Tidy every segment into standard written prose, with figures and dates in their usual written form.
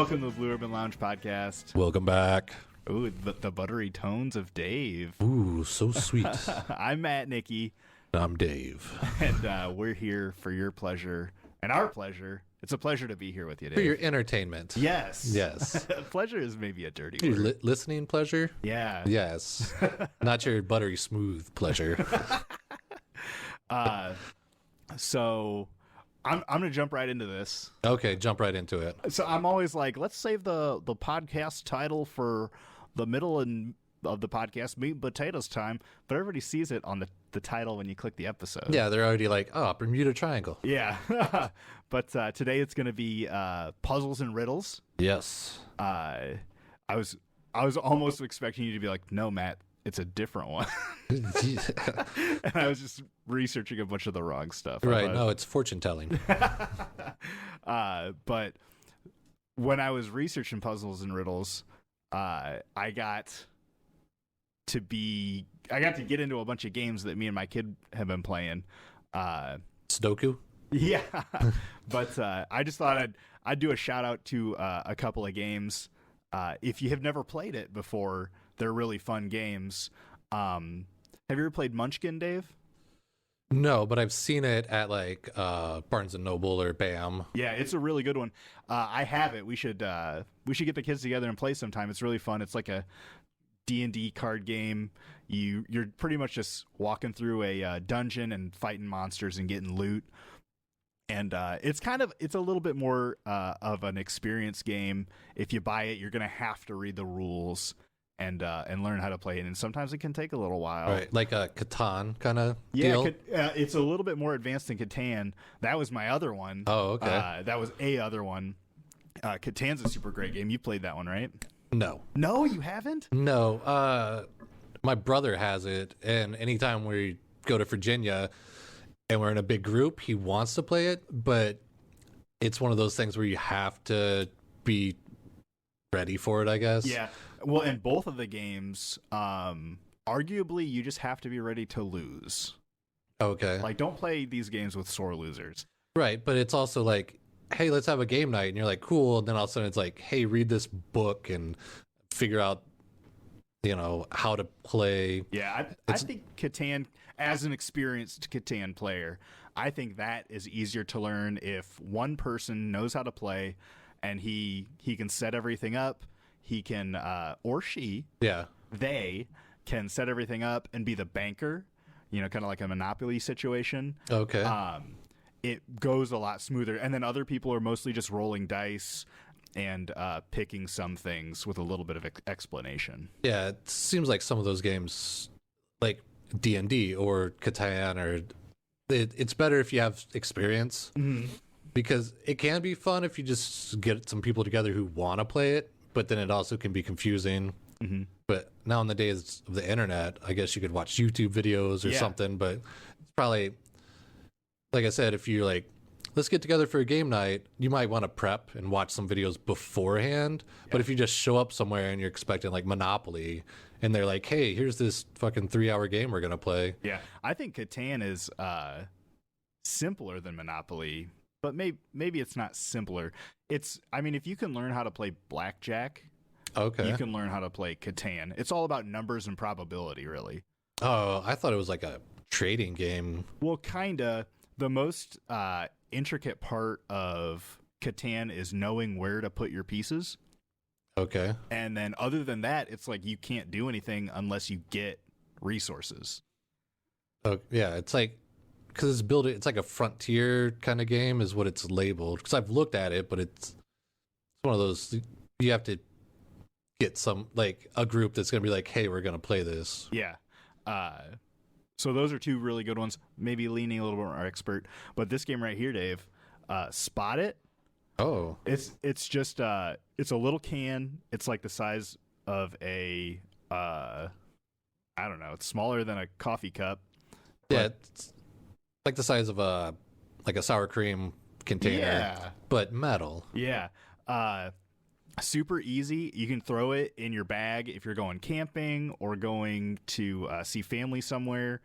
Welcome to the Blue Ribbon Lounge podcast. Welcome back. Ooh, the buttery tones of Dave. Ooh, so sweet. I'm Matt Nicky. I'm Dave. And we're here for your pleasure and our pleasure. It's a pleasure to be here with you, Dave. For your entertainment. Yes. Yes. Pleasure is maybe a dirty Your word. listening pleasure? Yeah. Yes. Not your buttery smooth pleasure. So I'm going to jump right into this. Okay, jump right into it. So I'm always like, let's save the podcast title for the middle and of the podcast, meat and potatoes time. But everybody sees it on the title when you click the episode. Yeah, they're already like, oh, Bermuda Triangle. Yeah. But today it's going to be puzzles and riddles. Yes. I was almost expecting you to be like, no, Matt, it's a different one. And I was just researching a bunch of the wrong stuff. Right. No, it's fortune telling. But when I was researching puzzles and riddles, I got to get into a bunch of games that me and my kid have been playing. Sudoku? Yeah. But I just thought I'd do a shout out to a couple of games. If you have never played it before, they're really fun games. Have you ever played Munchkin, Dave? No, but I've seen it at like Barnes & Noble or BAM. Yeah, it's a really good one. I have it. We should get the kids together and play sometime. It's really fun. It's like a D&D card game. You're pretty much just walking through a dungeon and fighting monsters and getting loot. And it's a little bit more of an experience game. If you buy it, you're gonna have to read the rules and learn how to play it. And sometimes it can take a little while. Right, like a Catan kind of deal. deal? It's a little bit more advanced than Catan. That was my other one. Oh, okay. That was a other one. Catan's a super great game. You played that one, right? No. No, you haven't? No. My brother has it, and anytime we go to Virginia and we're in a big group, he wants to play it, but it's one of those things where you have to be ready for it, I guess. Yeah. Well, in both of the games, arguably you just have to be ready to lose. Okay. Like, don't play these games with sore losers. Right, but it's also like, hey, let's have a game night, and you're like, cool, and then all of a sudden it's like, hey, read this book and figure out, how to play. Yeah, I think Catan, as an experienced Catan player, I think that is easier to learn if one person knows how to play and he can set everything up. He can, or she, they can set everything up and be the banker, kind of like a Monopoly situation. Okay. It goes a lot smoother. And then other people are mostly just rolling dice and picking some things with a little bit of explanation. Yeah, it seems like some of those games, like D&D or Catan, it's better if you have experience. Mm-hmm. Because it can be fun if you just get some people together who want to play it, but then it also can be confusing. Mm-hmm. But now in the days of the internet, I guess you could watch YouTube videos or something, but it's probably, like I said, if you're like, let's get together for a game night, you might want to prep and watch some videos beforehand. Yeah. But if you just show up somewhere and you're expecting like Monopoly and they're like, hey, here's this fucking 3-hour game we're going to play. Yeah, I think Catan is simpler than Monopoly. But maybe it's not simpler. If you can learn how to play blackjack, you can learn how to play Catan. It's all about numbers and probability, really. Oh, I thought it was like a trading game. Well, kinda. The most intricate part of Catan is knowing where to put your pieces. Okay. And then other than that, it's like you can't do anything unless you get resources. Oh, yeah, it's like, because it's like a frontier kind of game is what it's labeled. Because I've looked at it, but it's one of those, you have to get some, like a group that's going to be like, hey, we're going to play this. Yeah. So those are two really good ones, maybe leaning a little bit more expert. But this game right here, Dave, Spot It. Oh. It's just, it's a little can. It's like the size of a, I don't know, it's smaller than a coffee cup. Yeah, it's like the size of a sour cream container, but metal. Yeah. Super easy. You can throw it in your bag if you're going camping or going to see family somewhere,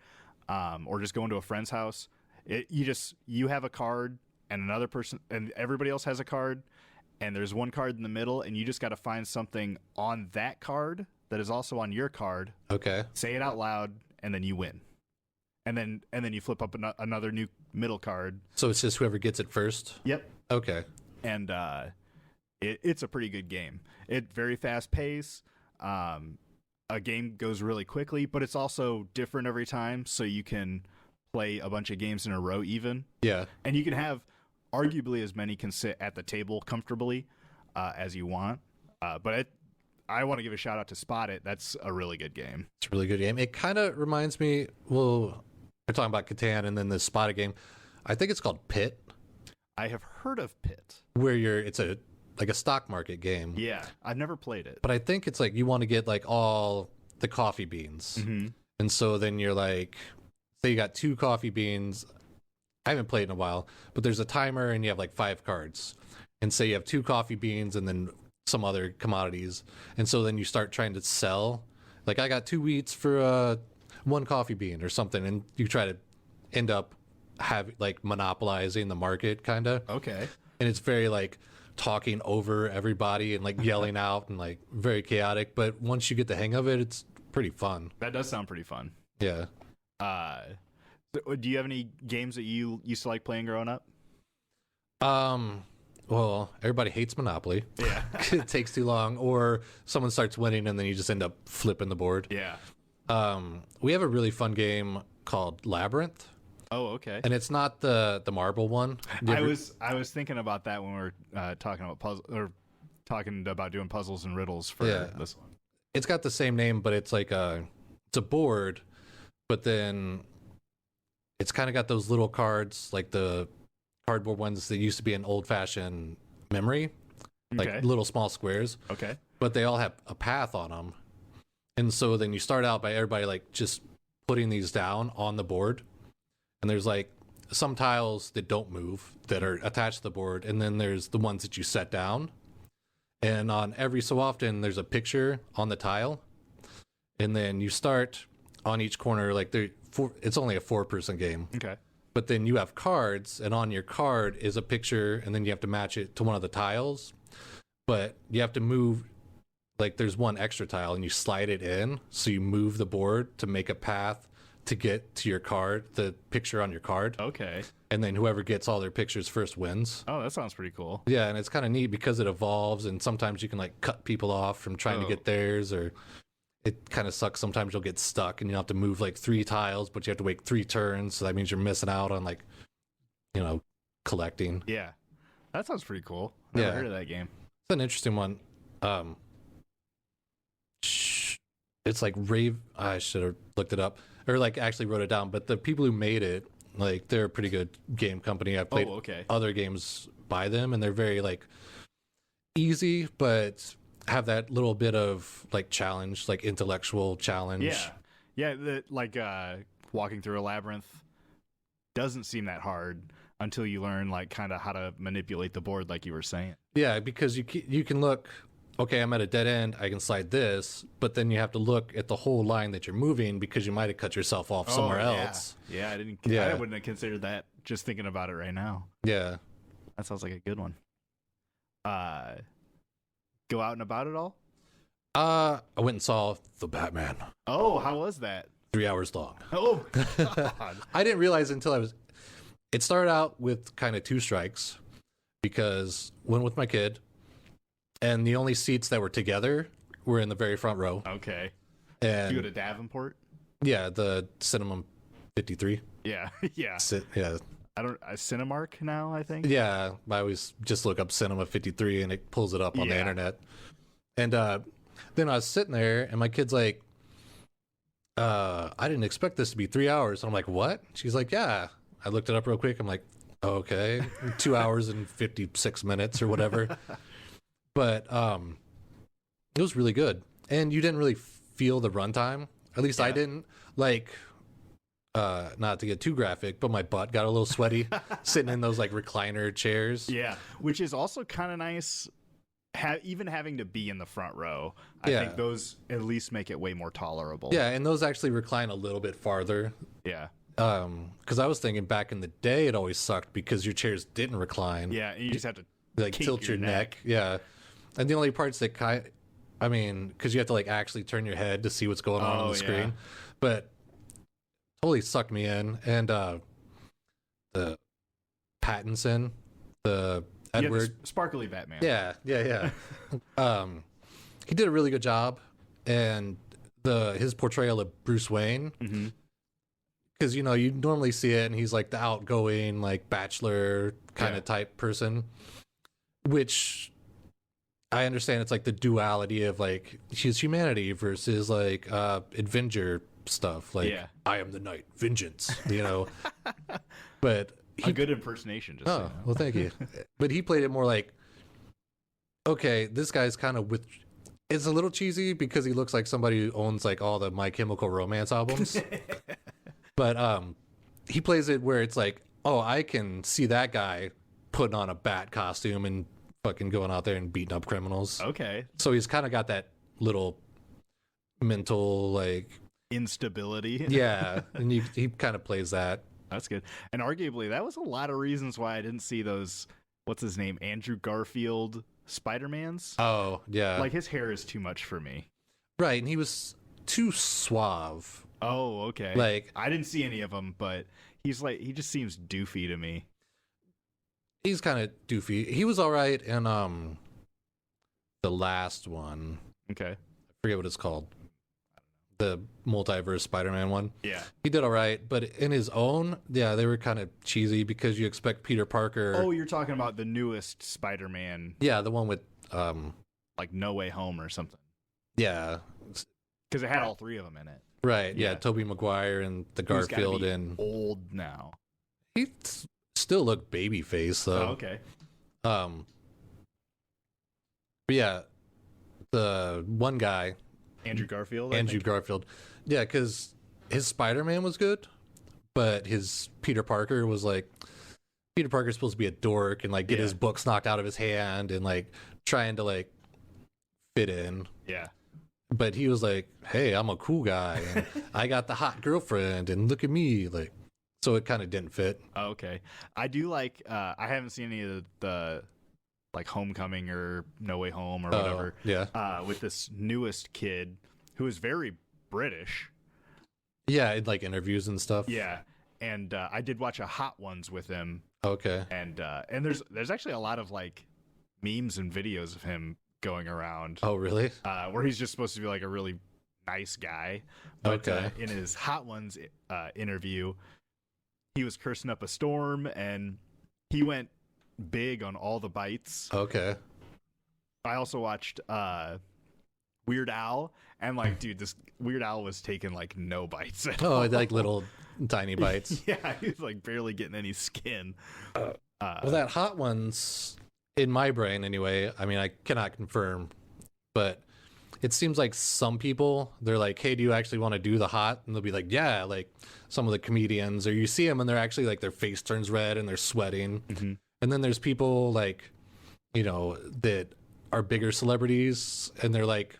or just going to a friend's house. You have a card and another person and everybody else has a card, and there's one card in the middle, and you just got to find something on that card that is also on your card. Okay. Say it out loud, and then you win. And then you flip up another new middle card. So it's just whoever gets it first? Yep. Okay. And it's a pretty good game. It very fast pace. A game goes really quickly, but it's also different every time, so you can play a bunch of games in a row even. Yeah. And you can have arguably as many can sit at the table comfortably as you want. But I want to give a shout out to Spot It. That's a really good game. It's a really good game. It kind of reminds me, well, we're talking about Catan and then the Spot It game. I think it's called Pit. I have heard of Pit. Where it's a stock market game. Yeah, I've never played it. But I think it's like you want to get like all the coffee beans. Mm-hmm. And so then you're like, say you got 2 coffee beans. I haven't played in a while, but there's a timer and you have like 5 cards. And say you have 2 coffee beans and then some other commodities. And so then you start trying to sell. Like I got 2 wheats for 1 coffee bean or something. And you try to end up monopolizing the market kind of. Okay. And it's very like talking over everybody and like yelling out and like very chaotic, but once you get the hang of it, it's pretty fun. That does sound pretty fun. Yeah. Do you have any games that you used to like playing growing up? Well, everybody hates Monopoly. Yeah. It takes too long, or someone starts winning and then you just end up flipping the board. Yeah. We have a really fun game called Labyrinth. Oh, okay. And it's not the marble one. I was thinking about that when we were talking about doing puzzles and riddles for this one. It's got the same name, but it's like it's a board, but then it's kind of got those little cards, like the cardboard ones that used to be an old-fashioned memory, like little small squares. Okay. But they all have a path on them, and so then you start out by everybody like just putting these down on the board. And there's like some tiles that don't move that are attached to the board. And then there's the ones that you set down. And on every so often, there's a picture on the tile. And then you start on each corner, like it's only a 4-person game. Okay. But then you have cards, and on your card is a picture, and then you have to match it to one of the tiles. But you have to move, like there's one extra tile, and you slide it in. So you move the board to make a path to get to your card, the picture on your card. Okay. And then whoever gets all their pictures first wins. Oh, that sounds pretty cool. Yeah, and it's kind of neat because it evolves, and sometimes you can like cut people off from trying to get theirs, or it kind of sucks. Sometimes you'll get stuck and you have to move like 3 tiles, but you have to wait 3 turns, so that means you're missing out on like, collecting. Yeah. That sounds pretty cool. Never heard of that game. It's an interesting one. It's like I should have looked it up. Or like actually wrote it down, but the people who made it, like they're a pretty good game company. I've played other games by them, and they're very like easy, but have that little bit of like challenge, like intellectual challenge. Yeah. Walking through a labyrinth doesn't seem that hard until you learn like kind of how to manipulate the board, like you were saying. Yeah, because you can look. Okay, I'm at a dead end, I can slide this, but then you have to look at the whole line that you're moving because you might have cut yourself off somewhere else. Yeah, I wouldn't have considered that just thinking about it right now. Yeah. That sounds like a good one. Go out and about at all? I went and saw The Batman. Oh, how was that? 3 hours long. Oh, God. I didn't realize until it started out with kind of 2 strikes because went with my kid. And the only seats that were together were in the very front row. Okay. And you go to Davenport? Yeah, the Cinema 53. Yeah, yeah. Yeah. Cinemark now, I think? Yeah, I always just look up Cinema 53 and it pulls it up on the internet. And then I was sitting there and my kid's like, I didn't expect this to be 3 hours. And I'm like, what? She's like, yeah. I looked it up real quick. I'm like, okay. 2 hours and 56 minutes or whatever. But it was really good. And you didn't really feel the runtime. At least I didn't. Like, not to get too graphic, but my butt got a little sweaty sitting in those like recliner chairs. Yeah, which is also kind of nice. Even having to be in the front row, I think those at least make it way more tolerable. Yeah, and those actually recline a little bit farther. Yeah. Because I was thinking back in the day, it always sucked because your chairs didn't recline. Yeah, and you just have to like tilt your neck. Yeah. And the only parts that because you have to like actually turn your head to see what's going on the screen. But totally sucked me in. And the Pattinson, the Edward, the sparkly Batman. Yeah. He did a really good job, and his portrayal of Bruce Wayne, because you normally see it, and he's like the outgoing, like bachelor kind of type person, which I understand it's like the duality of like his humanity versus like Avenger stuff, like I am the Knight, vengeance, but a good impersonation. Just well, thank you. But he played it more like, okay, this guy's kind of it's a little cheesy because he looks like somebody who owns like all the My Chemical Romance albums. But he plays it where it's like, oh, I can see that guy putting on a bat costume and fucking going out there and beating up criminals. Okay. So he's kind of got that little mental like instability. Yeah, and he kind of plays that. That's good. And arguably that was a lot of reasons why I didn't see those, what's his name, Andrew Garfield Spider-Man's. Oh, yeah. Like his hair is too much for me. Right, and he was too suave. Oh, okay. Like, I didn't see any of them, but he just seems doofy to me. He's kind of doofy. He was all right in the last one. Okay. I forget what it's called. The multiverse Spider-Man one. Yeah. He did all right, but in his own, they were kind of cheesy because you expect Peter Parker. Oh, you're talking about the newest Spider-Man. Yeah, the one with like No Way Home or something. Yeah. Because it had all three of them in it. Right. Yeah, Tobey Maguire and the Garfield and old now. He still looked baby face though. Oh, okay. But yeah, the one guy, Andrew Garfield. Yeah, because his Spider-Man was good, but his Peter Parker was like, Peter Parker's supposed to be a dork and like get his books knocked out of his hand and like trying to like fit in. Yeah. But he was like, hey, I'm a cool guy and I got the hot girlfriend and look at me, like, so it kind of didn't fit. Oh, okay. I do like, I haven't seen any of the like Homecoming or No Way Home or whatever. Yeah. With this newest kid who is very British. Yeah, in like interviews and stuff. Yeah. And I did watch a Hot Ones with him. Okay. And there's actually a lot of like memes and videos of him going around. Oh, really? Where he's just supposed to be like a really nice guy. But okay. In his Hot Ones interview, he was cursing up a storm and he went big on all the bites. Okay. I also watched Weird Al, and like, dude, this Weird Al was taking like no bites at all. Like little tiny bites. Yeah, he was like barely getting any skin. Well, that Hot Ones, in my brain anyway, I mean, I cannot confirm, but it seems like some people, they're like, hey, do you actually want to do the hot? And they'll be like, yeah, like some of the comedians, or you see them and they're actually like their face turns red and they're sweating. Mm-hmm. And then there's people like, that are bigger celebrities and they're like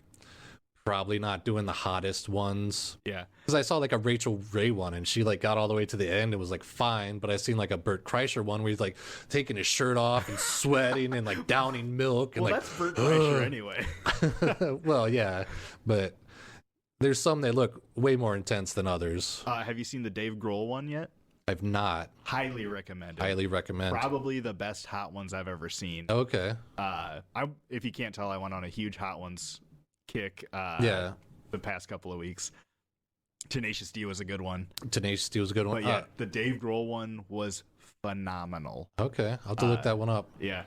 probably not doing the hottest ones. Yeah. Because I saw like a Rachel Ray one and she like got all the way to the end and was like fine, but I seen like a Bert Kreischer one where he's like taking his shirt off and sweating and like downing milk and well, like that's Bert Kreischer anyway. Well, yeah, but there's some that look way more intense than others. Have you seen the Dave Grohl one yet? I've not. Highly recommend it. Highly recommend. Probably the best Hot Ones I've ever seen. Okay. If you can't tell, I went on a huge Hot Ones kick the past couple of weeks. Tenacious D was a good one. Tenacious D was a good one. But yeah, the Dave Grohl one was phenomenal. Okay, I'll have to look that one up. Yeah.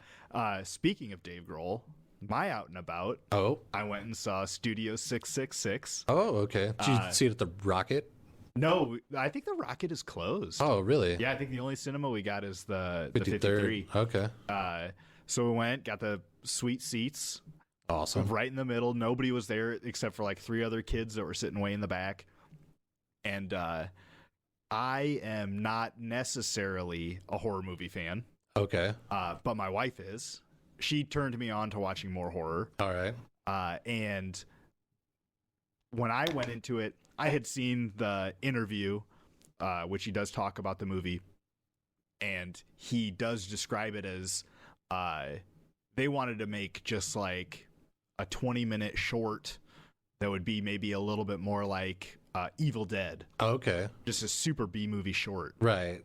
Speaking of Dave Grohl, my out and about. Oh. I went and saw Studio 666. Oh, okay. Did you see it at the Rocket? No, I think the Rocket is closed. Oh, really? Yeah, I think the only cinema we got is the 53. Okay. So we went, got the sweet seats. Awesome. Right in the middle. Nobody was there except for like 3 other kids that were sitting way in the back. And I am not necessarily a horror movie fan. Okay. But my wife is. She turned me on to watching more horror. All right. And when I went into it, I had seen the interview, which he does talk about the movie. And he does describe it as they wanted to make just like a 20-minute short that would be maybe a little bit more like Evil Dead. Okay. Just a super B-movie short. Right.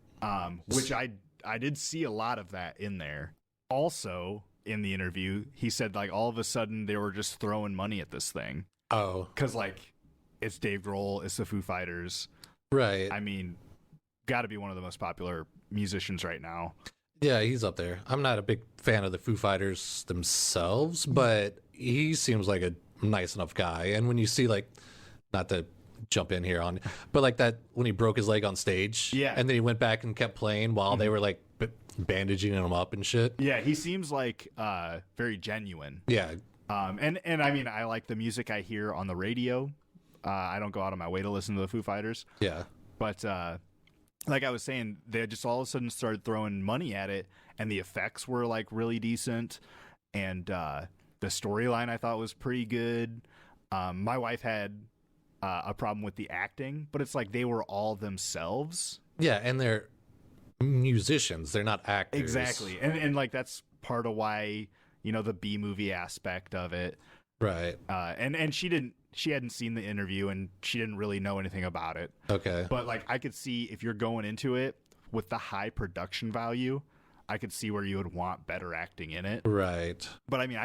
Which I did see a lot of that in there. Also, in the interview, he said like all of a sudden they were just throwing money at this thing. Oh. Because like it's Dave Grohl, it's the Foo Fighters. Right. I mean, got to be one of the most popular musicians right now. Yeah, he's up there. I'm not a big fan of the Foo Fighters themselves, but he seems like a nice enough guy. And when you see like, not to jump in here on, but like that when he broke his leg on stage, yeah, and then he went back and kept playing while they were like bandaging him up and shit. Yeah, he seems like very genuine. Yeah. And I mean, I like the music I hear on the radio. I don't go out of my way to listen to the Foo Fighters. Yeah. But like I was saying, they just all of a sudden started throwing money at it, and the effects were like really decent, and the storyline I thought was pretty good. My wife had a problem with the acting, but it's like they were all themselves. Yeah, and they're musicians. They're not actors. Exactly. And like that's part of why, you know, the B-movie aspect of it. Right. And she hadn't seen the interview and she didn't really know anything about it. Okay. But like I could see if you're going into it with the high production value, I could see where you would want better acting in it. Right. But I mean,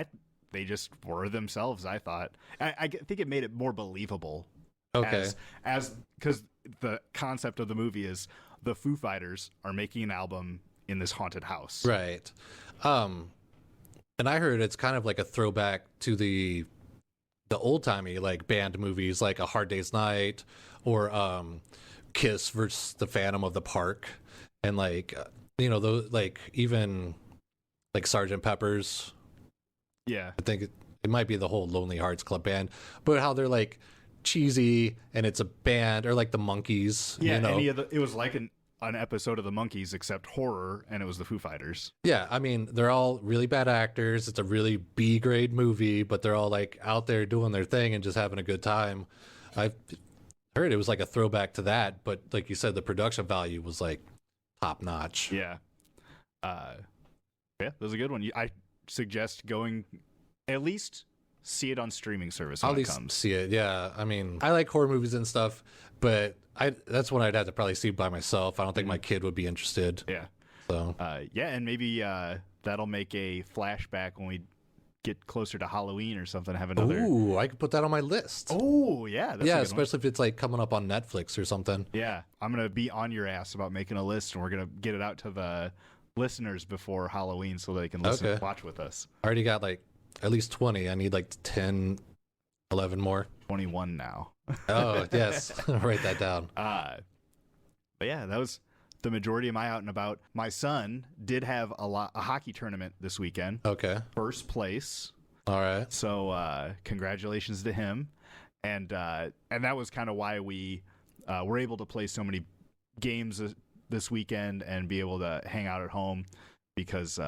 they just were themselves, I thought. I think it made it more believable. Okay. As because the concept of the movie is the Foo Fighters are making an album in this haunted house. Right. And I heard it's kind of like a throwback to the old-timey like band movies like A Hard Day's Night or Kiss versus the Phantom of the Park, and like you know those like even like Sgt. Pepper's. Yeah. I think it might be the whole Lonely Hearts Club Band, but how they're like cheesy and it's a band, or like the Monkees. Yeah, you know? it was like an episode of the Monkees except horror, and it was the Foo Fighters. Yeah, I mean, they're all really bad actors. It's a really B-grade movie, but they're all like out there doing their thing and just having a good time. I've heard it was like a throwback to that, but like you said, the production value was like top notch. Yeah. Yeah, that was a good one. I suggest going at least see it on streaming service when I'll at it least comes. see it. Yeah, I mean, I like horror movies and stuff, but that's one I'd have to probably see by myself. I don't think my kid would be interested. Yeah. So yeah, and maybe that'll make a flashback when we get closer to Halloween or something. Have another. Ooh, I could put that on my list. Oh yeah, that's a yeah, good especially if it's like coming up on Netflix or something. Yeah, I'm gonna be on your ass about making a list, and we're gonna get it out to the listeners before Halloween so they can listen, watch with us. I already got like at least 20. I need like 10, 11 more. 21 now. Oh yes, write that down. But yeah, that was the majority of my out and about. My son did have a hockey tournament this weekend. Okay, first place. All right. So congratulations to him, and that was kind of why we were able to play so many games this weekend and be able to hang out at home, because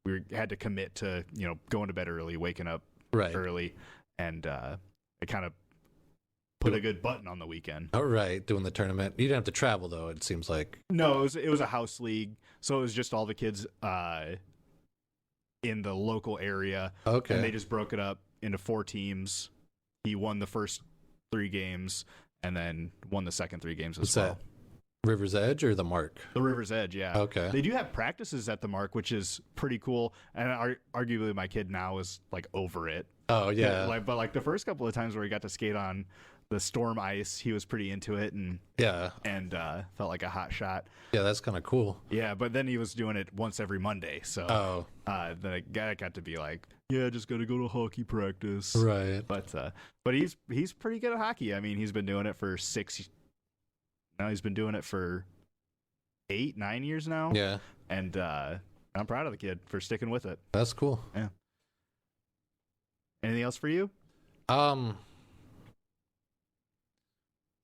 we had to commit to going to bed early, waking up early, and it kind of put a good button on the weekend. All right, doing the tournament. You didn't have to travel though. It seems like. No, it was a house league, so it was just all the kids in the local area. Okay. And they just broke it up into 4 teams. He won the first 3 games, and then won the second 3 games as well. River's Edge or the Mark? The River's Edge, yeah. Okay. They do have practices at the Mark, which is pretty cool. And arguably, my kid now is like over it. Oh yeah. But like the first couple of times where he got to skate on the storm ice, he was pretty into it, and felt like a hot shot. Yeah, that's kind of cool. Yeah, but then he was doing it once every Monday, so the guy got to be like, yeah, just gotta go to hockey practice, right? But he's pretty good at hockey. I mean, he's been doing it for 6. Now he's been doing it for 8, 9 years now. Yeah, and I'm proud of the kid for sticking with it. That's cool. Yeah. Anything else for you?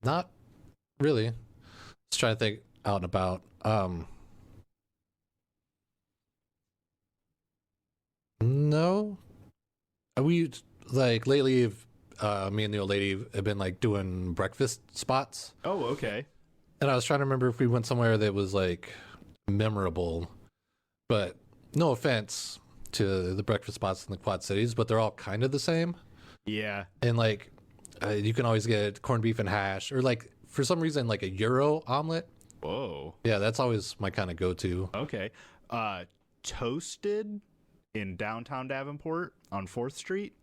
Not really. Let's try to think out and about. No. We like lately me and the old lady have been like doing breakfast spots. Oh, okay. And I was trying to remember if we went somewhere that was like memorable, but no offense to the breakfast spots in the Quad Cities, but they're all kind of the same. Yeah. And like, you can always get corned beef and hash, or like for some reason like a Euro omelet. Whoa. Yeah, that's always my kind of go-to. Okay. Toasted in downtown Davenport on 4th Street.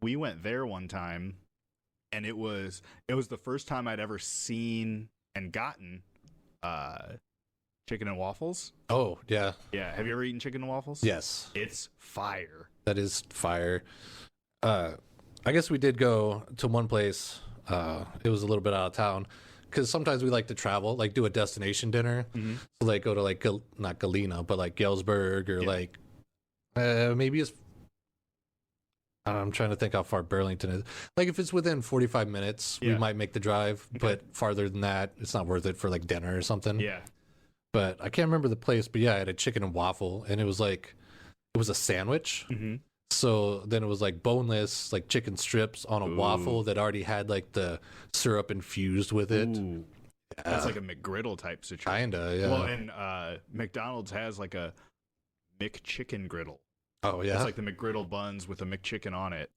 We went there one time, and it was the first time I'd ever seen and gotten chicken and waffles. Oh, yeah. Yeah. Have you ever eaten chicken and waffles? Yes. It's fire. That is fire. I guess we did go to one place. It was a little bit out of town because sometimes we like to travel, like do a destination dinner. Mm-hmm. So like go to like not Galena, but like Galesburg or like maybe it's. I'm trying to think how far Burlington is. Like if it's within 45 minutes, we might make the drive. Okay. But farther than that, it's not worth it for like dinner or something. Yeah. But I can't remember the place. But yeah, I had a chicken and waffle, and it was a sandwich. Mm-hmm. So then it was like boneless, like chicken strips on a waffle that already had like the syrup infused with it. Ooh. Yeah. That's like a McGriddle type situation. Kinda, yeah. Well, and McDonald's has like a McChicken griddle. Oh, yeah? It's like the McGriddle buns with a McChicken on it.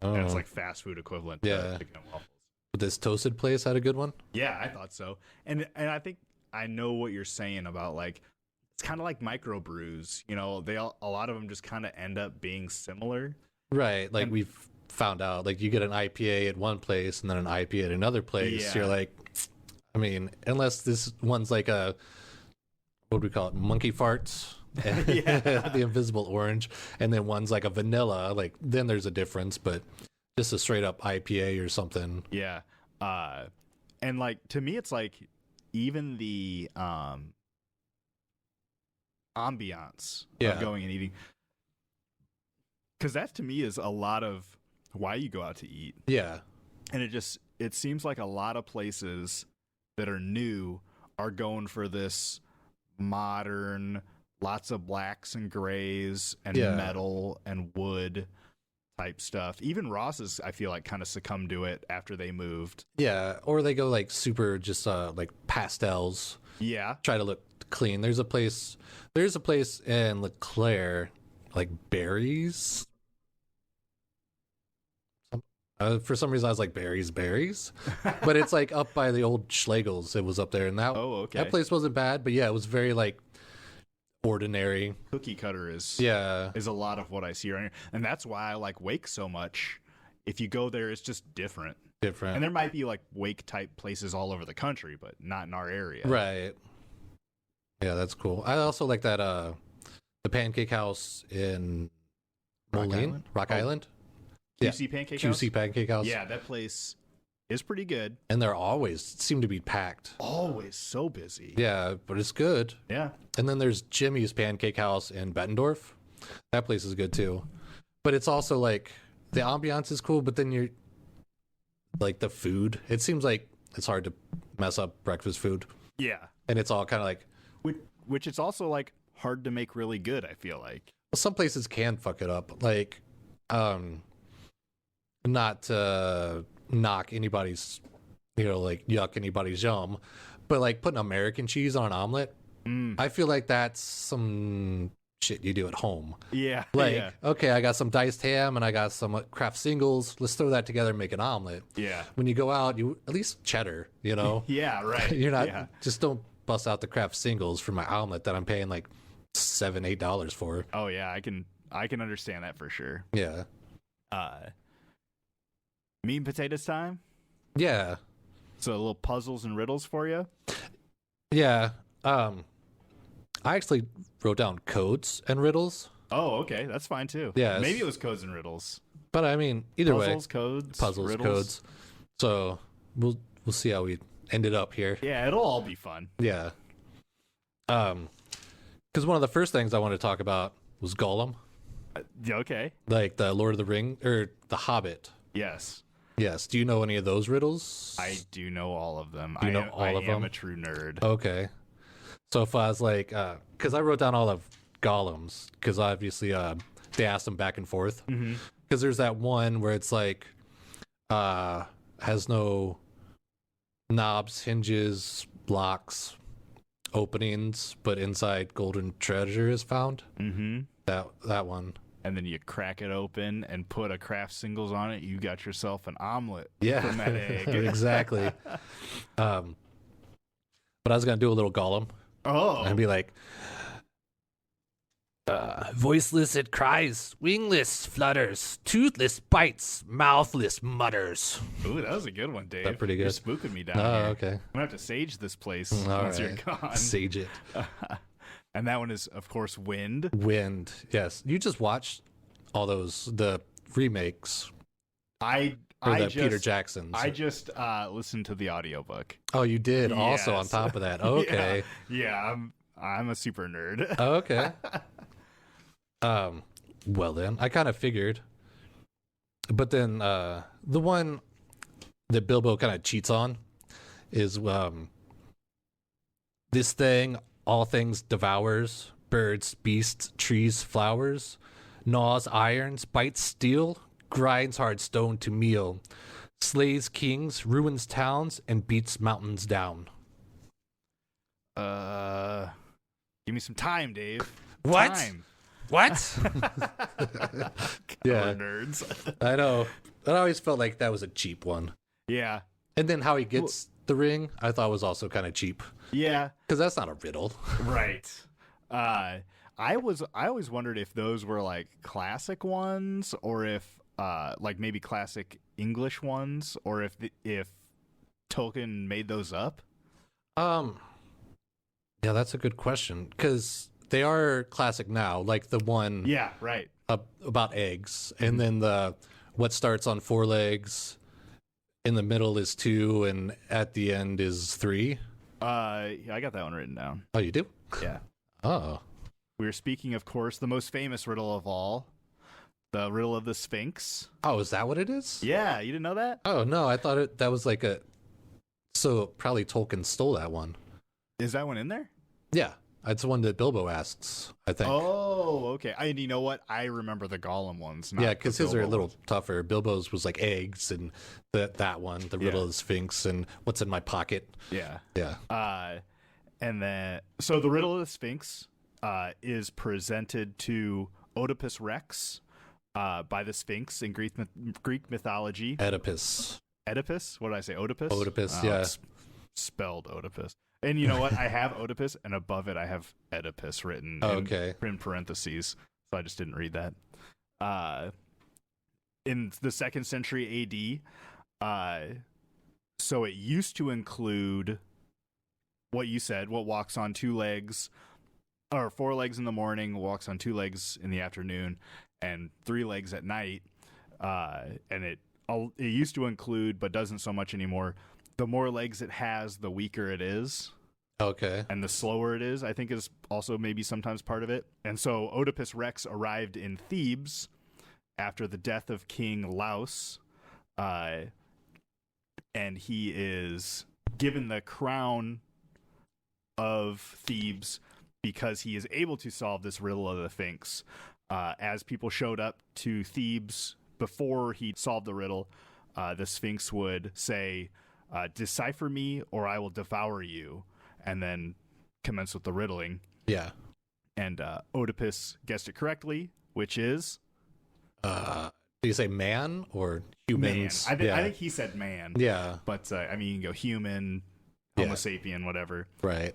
Oh. And it's like fast food equivalent to chicken and waffles. But this toasted place had a good one? Yeah, I thought so. And I think I know what you're saying about like, it's kind of like microbrews, you know, a lot of them just kind of end up being similar. Right. Like we've found out, like you get an IPA at one place and then an IPA at another place. Yeah. You're like, I mean, unless this one's like what do we call it? Monkey farts. The invisible orange. And then one's like a vanilla, like then there's a difference, but just a straight up IPA or something. Yeah. And like, to me, it's like even the, ambiance of going and eating, because that to me is a lot of why you go out to eat. Yeah. And it seems like a lot of places that are new are going for this modern, lots of blacks and grays and metal and wood type stuff. Even Ross's, I feel like, kind of succumbed to it after they moved. Yeah, or they go like super just like pastels. Yeah. Try to look clean. There's a place in LeClaire, like Berries. For some reason I was like berries, but it's like up by the old Schlegel's. It was up there, and that place wasn't bad, but yeah, it was very like ordinary. Cookie cutter is a lot of what I see around here, and that's why I like Wake so much. If you go there, it's just different. And there might be like Wake type places all over the country, but not in our area. Right. Yeah, that's cool. I also like that the Pancake House in Moline, Rock Island. Juicy Pancake House? Juicy Pancake House. Yeah, that place is pretty good. And they're always seem to be packed. Always so busy. Yeah, but it's good. Yeah. And then there's Jimmy's Pancake House in Bettendorf. That place is good too. But it's also like the ambiance is cool, but then you're like the food. It seems like it's hard to mess up breakfast food. Yeah. And it's all kind of like which it's also like hard to make really good, I feel like. Well, some places can fuck it up. Like not to knock anybody's, like yuck anybody's yum, but like putting American cheese on an omelet, I feel like that's some shit you do at home. Yeah. Like, okay, I got some diced ham and I got some Kraft singles. Let's throw that together and make an omelet. Yeah. When you go out, you at least cheddar, Yeah, right. You're not, just don't bust out the Kraft singles for my omelet that I'm paying like $7-8 for. Oh yeah, I can understand that for sure. Yeah. Meat and potatoes time? Yeah. So a little puzzles and riddles for you? Yeah. I actually wrote down codes and riddles. Oh, okay. That's fine too. Yeah. Maybe it was codes and riddles. But I mean, either puzzles, way. Puzzles, riddles. Codes. So we'll see how we ended up here. Yeah, it'll all be fun. Yeah. Because one of the first things I wanted to talk about was Gollum. Okay. Like the Lord of the Ring or the Hobbit. Yes. Yes. Do you know any of those riddles? I do know all of them. You know all of them? I am a true nerd. Okay. So if I was like, because I wrote down all of Gollum's, because obviously they asked them back and forth. Because there's that one where it's like, has no knobs, hinges, locks, openings, but inside golden treasure is found. that one. And then you crack it open and put a craft singles on it. You got yourself an omelet Yeah, from that egg. exactly. But I was gonna do a little Gollum. Oh, And be like, voiceless it cries, wingless flutters, toothless bites, mouthless mutters. ooh, that was a good one, Dave. That pretty You're good. spooking me down Oh, here. okay. I'm gonna have to sage this place All once you're right. gone. Sage it. And that one is, of course, Wind. Wind. Yes. You just watched all the remakes I Peter just Jackson's. I just listened to the audiobook. Oh, you did also on Yes. top of that. Okay. Yeah, I'm a super nerd. Oh, okay. Well then, I kind of figured. But then the one that Bilbo kind of cheats on is this thing all things devours, birds, beasts, trees, flowers, gnaws irons, bites steel, grinds hard stone to meal, slays kings, ruins towns, and beats mountains down. Give me some time, Dave. What? Time. What? Yeah. Nerds. I know. I always felt like that was a cheap one. Yeah. And then how he gets the ring, I thought was also kind of cheap. Yeah. Because that's not a riddle. Right. I always wondered if those were like classic ones, or if like maybe classic English ones, or if Tolkien made those up. Yeah, that's a good question. Because they are classic now, like the one Yeah. Right. about eggs, and then the what starts on 4 legs, in the middle is 2, and at the end is 3. I got that one written down. Oh, you do? Yeah. Oh. We were speaking, of course, the most famous riddle of all, the riddle of the Sphinx. Oh, is that what it is? Yeah, you didn't know that? Oh, no, I thought that was like a... So probably Tolkien stole that one. Is that one in there? Yeah, it's the one that Bilbo asks, I think. Oh, okay. And you know what? I remember the Gollum ones. Not Yeah, because the his are a Bilbo little ones. tougher. Bilbo's was like eggs, and that one, the riddle of the Sphinx, and what's in my pocket. Yeah. Yeah. And then, so the riddle of the Sphinx is presented to Oedipus Rex by the Sphinx in Greek mythology. Oedipus. Oedipus? What did I say? Oedipus? Oedipus, Oh, yeah. it's spelled Oedipus. And you know what? I have Oedipus, and above it I have Oedipus written in parentheses. So I just didn't read that. In the 2nd century AD, so it used to include what you said, what walks on 2 legs, or 4 legs in the morning, walks on 2 legs in the afternoon, and 3 legs at night. And it used to include, but doesn't so much anymore, the more legs it has, the weaker it is. Okay. And the slower it is, I think, is also maybe sometimes part of it. And so Oedipus Rex arrived in Thebes after the death of King Laus, and he is given the crown of Thebes because he is able to solve this riddle of the Sphinx. As people showed up to Thebes before he solved the riddle, the Sphinx would say, decipher me or I will devour you, and then commence with the riddling. Yeah. And Oedipus guessed it correctly, which is... Do you say man or humans? Man. I think he said man. Yeah. But, I mean, you can go human, Homo sapien, whatever. Right.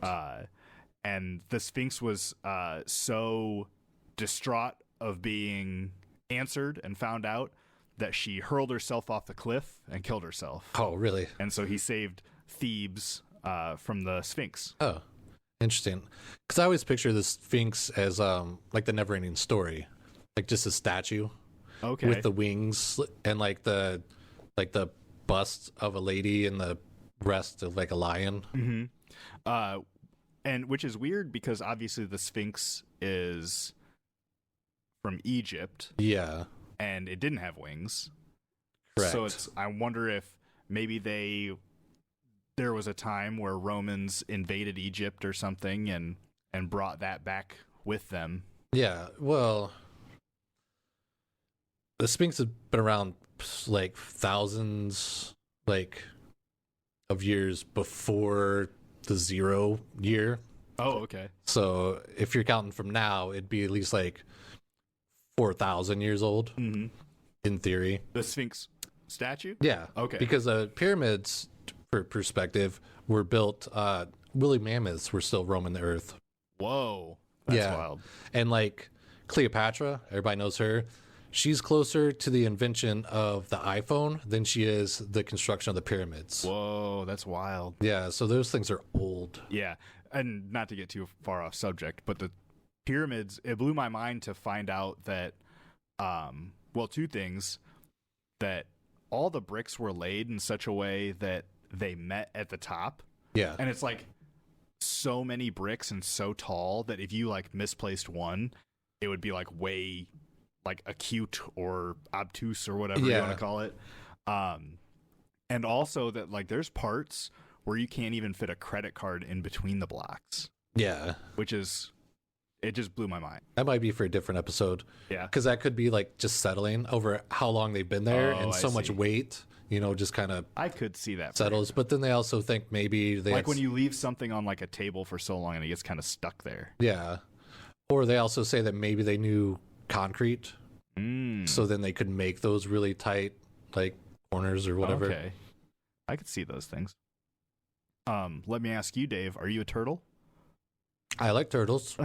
And the Sphinx was so distraught of being answered and found out that she hurled herself off the cliff and killed herself. Oh, really? And so he saved Thebes from the Sphinx. Oh, interesting. Because I always picture the Sphinx as like the never-ending story, like just a statue with the wings and like the bust of a lady and the breast of like a lion. Mm-hmm. And which is weird because obviously the Sphinx is from Egypt. Yeah. And it didn't have wings. Correct. So I wonder if maybe there was a time where Romans invaded Egypt or something and brought that back with them. Yeah. Well, the Sphinx has been around like thousands of years before the 0 year. Oh, okay. So if you're counting from now, it'd be at least like 4,000 years old, in theory. The Sphinx statue? Yeah. Okay. Because the pyramids, for perspective, were built, woolly mammoths were still roaming the earth. Whoa. That's wild. And like Cleopatra, everybody knows her. She's closer to the invention of the iPhone than she is the construction of the pyramids. Whoa, that's wild. Yeah, so those things are old. Yeah, and not to get too far off subject, but the pyramids, it blew my mind to find out that, well, two things, that all the bricks were laid in such a way that they met at the top. Yeah. And it's like so many bricks and so tall that if you like misplaced one, it would be like way like acute or obtuse or whatever you want to call it. And also that like there's parts where you can't even fit a credit card in between the blocks. Yeah. Which is, it just blew my mind. That might be for a different episode. Yeah. Because that could be like just settling over how long they've been there and so much weight, you know, just kind of I could see that settles. But then they also think maybe they like when you leave something on like a table for so long and it gets kind of stuck there. Yeah. Or they also say that maybe they knew concrete, so then they could make those really tight like corners or whatever. Okay. I could see those things. Let me ask you, Dave, are you a turtle? I like turtles.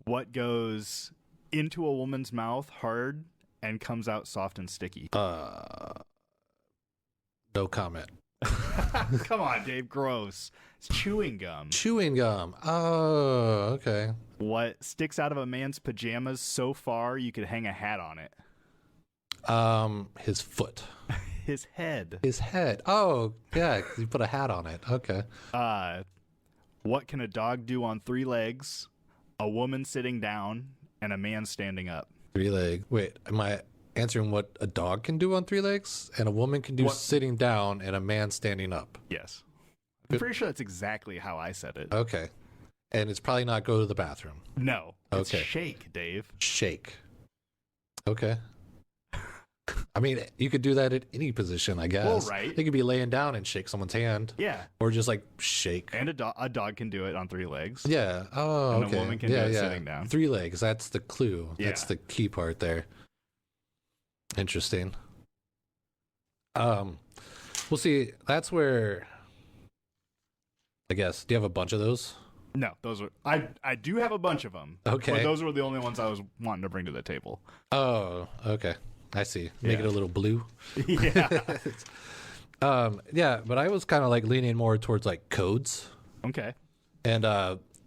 What goes into a woman's mouth hard and comes out soft and sticky? No comment. Come on, Dave. Gross. It's chewing gum. Chewing gum. Oh, okay. What sticks out of a man's pajamas so far you could hang a hat on it? His foot. His head. His head. Oh, yeah. You put a hat on it. Okay. What can a dog do on three legs, a woman sitting down, and a man standing up? 3 leg. Wait, am I answering what a dog can do on 3 legs and a woman can do sitting down and a man standing up? Yes. I'm pretty sure that's exactly how I said it. Okay. And it's probably not go to the bathroom. No. It's Okay. shake, Dave. Shake. Okay. I mean, you could do that at any position, I guess. Well, right. You could be laying down and shake someone's hand. Yeah. Or just like shake. And a dog can do it on 3 legs. Yeah. Oh, and okay. a woman can do it sitting down. 3 legs. That's the clue. That's Yeah. the key part there. Interesting. We'll see. That's where, I guess. Do you have a bunch of those? No, those are. I do have a bunch of them. Okay. But those were the only ones I was wanting to bring to the table. Oh, okay. I see. Make it a little blue. Yeah. Yeah, but I was kind of like leaning more towards like codes. Okay. And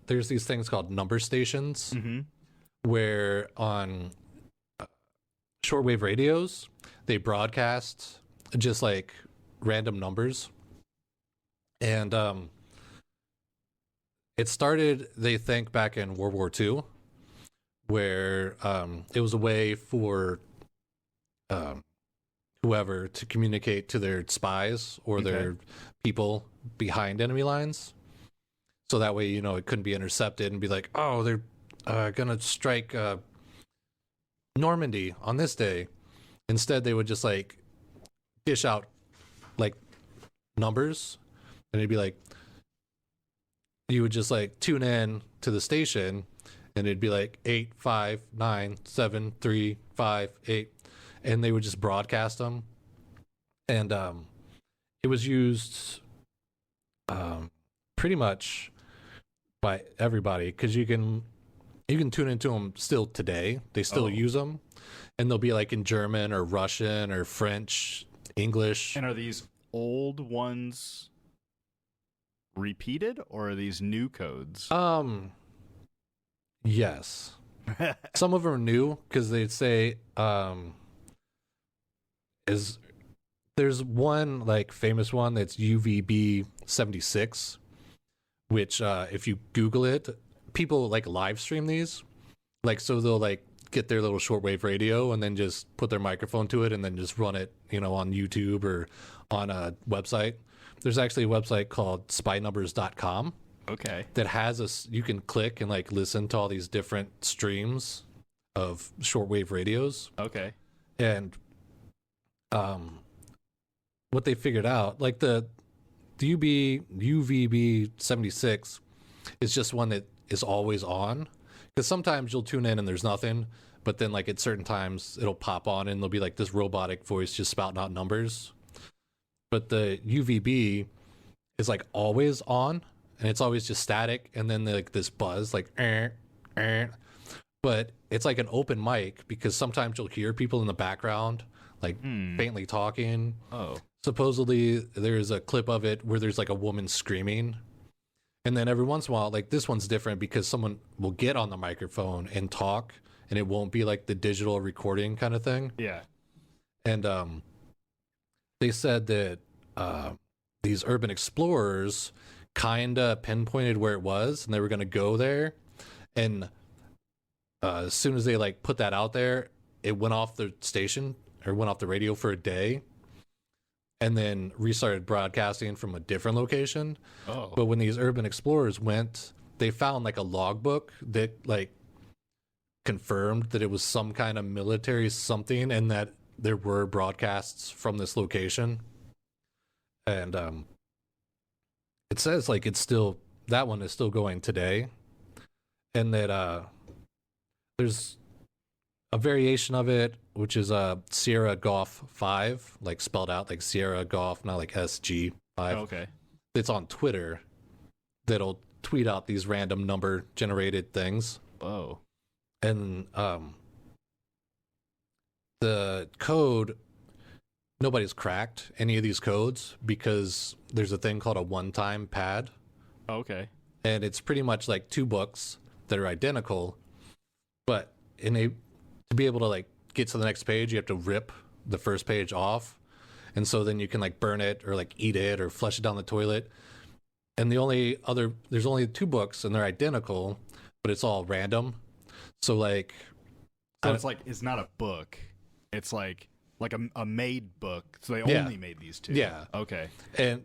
there's these things called number stations where on shortwave radios, they broadcast just like random numbers. And it started, they think, back in World War II, where it was a way for whoever to communicate to their spies or their people behind enemy lines. So that way, you know, it couldn't be intercepted and be like, oh, they're going to strike Normandy on this day. Instead, they would just like dish out like numbers, and it'd be like, you would just like tune in to the station and it'd be like 8597358, and they would just broadcast them. And it was used pretty much by everybody, because you can tune into them still today. They still use them, and they'll be like in German or Russian or French, English. And are these old ones repeated, or are these new codes? Yes. Some of them are new, because they'd say there's one like famous one that's UVB76, which if you Google it, people like live stream these, like, so they'll like get their little shortwave radio and then just put their microphone to it and then just run it, you know, on YouTube or on a website. There's actually a website called spynumbers.com. Okay. That has you can click and like listen to all these different streams of shortwave radios. Okay. And what they figured out, like the UVB 76 is just one that is always on, because sometimes you'll tune in and there's nothing, but then like at certain times it'll pop on and there'll be like this robotic voice just spouting out numbers. But the UVB is like always on, and it's always just static, and then like this buzz, like, but it's like an open mic because sometimes you'll hear people in the background, like faintly talking. Oh, supposedly there's a clip of it where there's like a woman screaming, and then every once in a while, like this one's different because someone will get on the microphone and talk, and it won't be like the digital recording kind of thing. yeah. And they said that these urban explorers kind of pinpointed where it was, and they were going to go there. And as soon as they like put that out there, it went off the station or went off the radio for a day, and then restarted broadcasting from a different location. Oh, But when these urban explorers went, they found like a logbook that like confirmed that it was some kind of military something, and that there were broadcasts from this location. And it says like it's still, that one is still going today, and that there's a variation of it which is Sierra Golf 5, like spelled out like Sierra Golf, not like SG5. okay. It's on Twitter that'll tweet out these random number generated things. Oh, And the code, nobody's cracked any of these codes because there's a thing called a one-time pad, okay. and it's pretty much like two books that are identical, but to be able to like get to the next page, you have to rip the first page off, and so then you can like burn it or like eat it or flush it down the toilet. And there's only two books and they're identical, but it's all random. So like, So it's not a book. It's like a made book. So they Yeah. only made these two. Yeah. Okay. and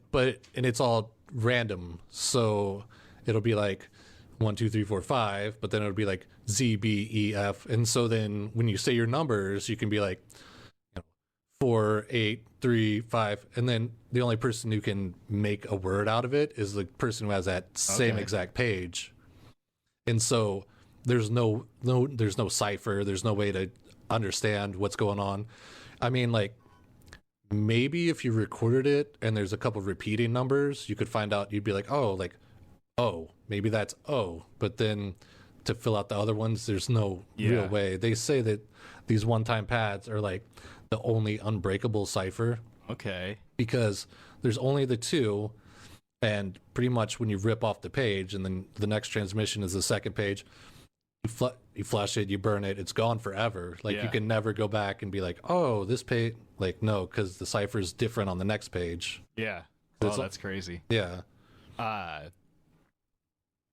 it's all random. So it'll be like 1, 2, 3, 4, 5, but then it'll be like Z, B, E, F. And so then when you say your numbers, you can be like 4, 8, 3, 5, and then the only person who can make a word out of it is the person who has that same Okay. exact page. And so there's no cipher. There's no way to understand what's going on. I mean, like, maybe if you recorded it and there's a couple repeating numbers, you could find out. You'd be like, oh, maybe that's O. But then to fill out the other ones, there's no real way. They say that these one-time pads are like the only unbreakable cipher Okay. because there's only the two, and pretty much when you rip off the page and then the next transmission is the second page, you flush it, you burn it, it's gone forever. Like, you can never go back and be like, oh, this page, like, no, because the cipher is different on the next page. Yeah. It's- Oh, that's crazy. Yeah.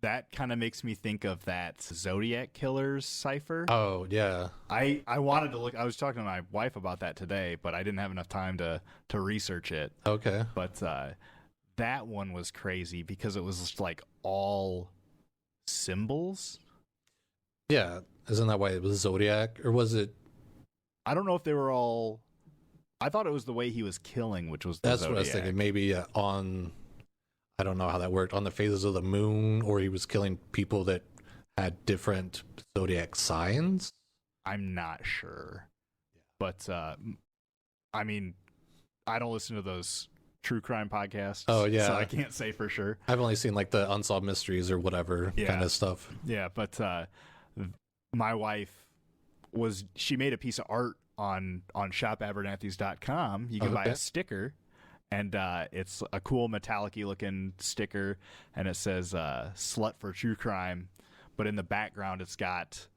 That kind of makes me think of that Zodiac Killer's cipher. Oh, yeah. I wanted to look. I was talking to my wife about that today, but I didn't have enough time to research it. Okay. But that one was crazy because it was just like all symbols. Yeah. Isn't that why it was Zodiac? Or was it? I don't know if they were all. I thought it was the way he was killing, which was the That's Zodiac. what I was thinking. Maybe on, I don't know how that worked, on the phases of the moon, or he was killing people that had different zodiac signs. I'm not sure. But I mean, I don't listen to those true crime podcasts. Oh, yeah. So I can't say for sure. I've only seen like the Unsolved Mysteries or whatever kind of stuff. Yeah, but my wife she made a piece of art on shopabernathy's.com. You can buy a sticker, and it's a cool metallic-y looking sticker, and it says slut for true crime, but in the background it's got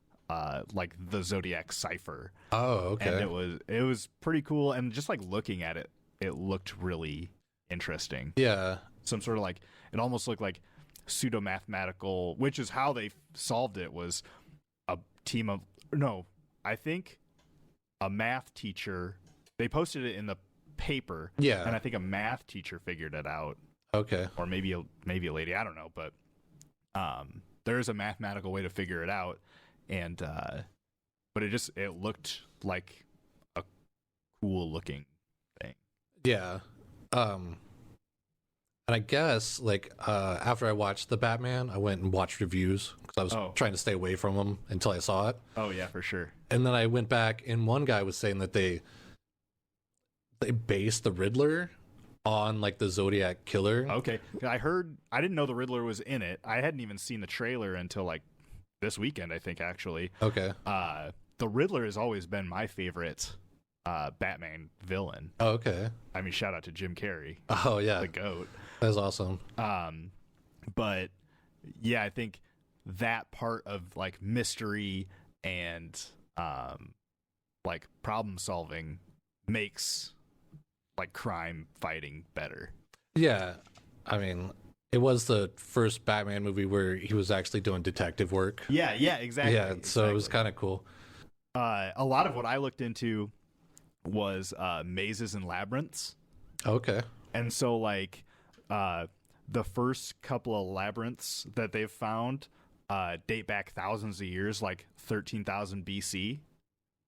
like the Zodiac cipher. Oh, okay. And it was pretty cool, and just like looking at it, it looked really interesting. Yeah. Some sort of like, it almost looked like pseudo-mathematical, which is how they solved it, was a team of, no, I think a math teacher, they posted it in the paper. Yeah. And I think a math teacher figured it out. Okay. Or maybe a lady, I don't know, but there's a mathematical way to figure it out. And but it looked like a cool looking thing. Yeah. And I guess, like, after I watched the Batman, I went and watched reviews because I was trying to stay away from them until I saw it. Oh yeah, for sure. And then I went back, and one guy was saying that they based the Riddler on like the Zodiac killer. Okay, I didn't know the Riddler was in it. I hadn't even seen the trailer until like this weekend, I think, actually. Okay. The Riddler has always been my favorite Batman villain. Oh, okay. I mean, shout out to Jim Carrey. Oh yeah, the GOAT. That's awesome. But yeah, I think that part of like mystery and like problem solving makes like crime fighting better. Yeah, I mean, it was the first Batman movie where he was actually doing detective work. Yeah, exactly. Yeah, so it was kind of cool. A lot of what I looked into was mazes and labyrinths. Okay. And so like the first couple of labyrinths that they've found date back thousands of years, like 13,000 BC.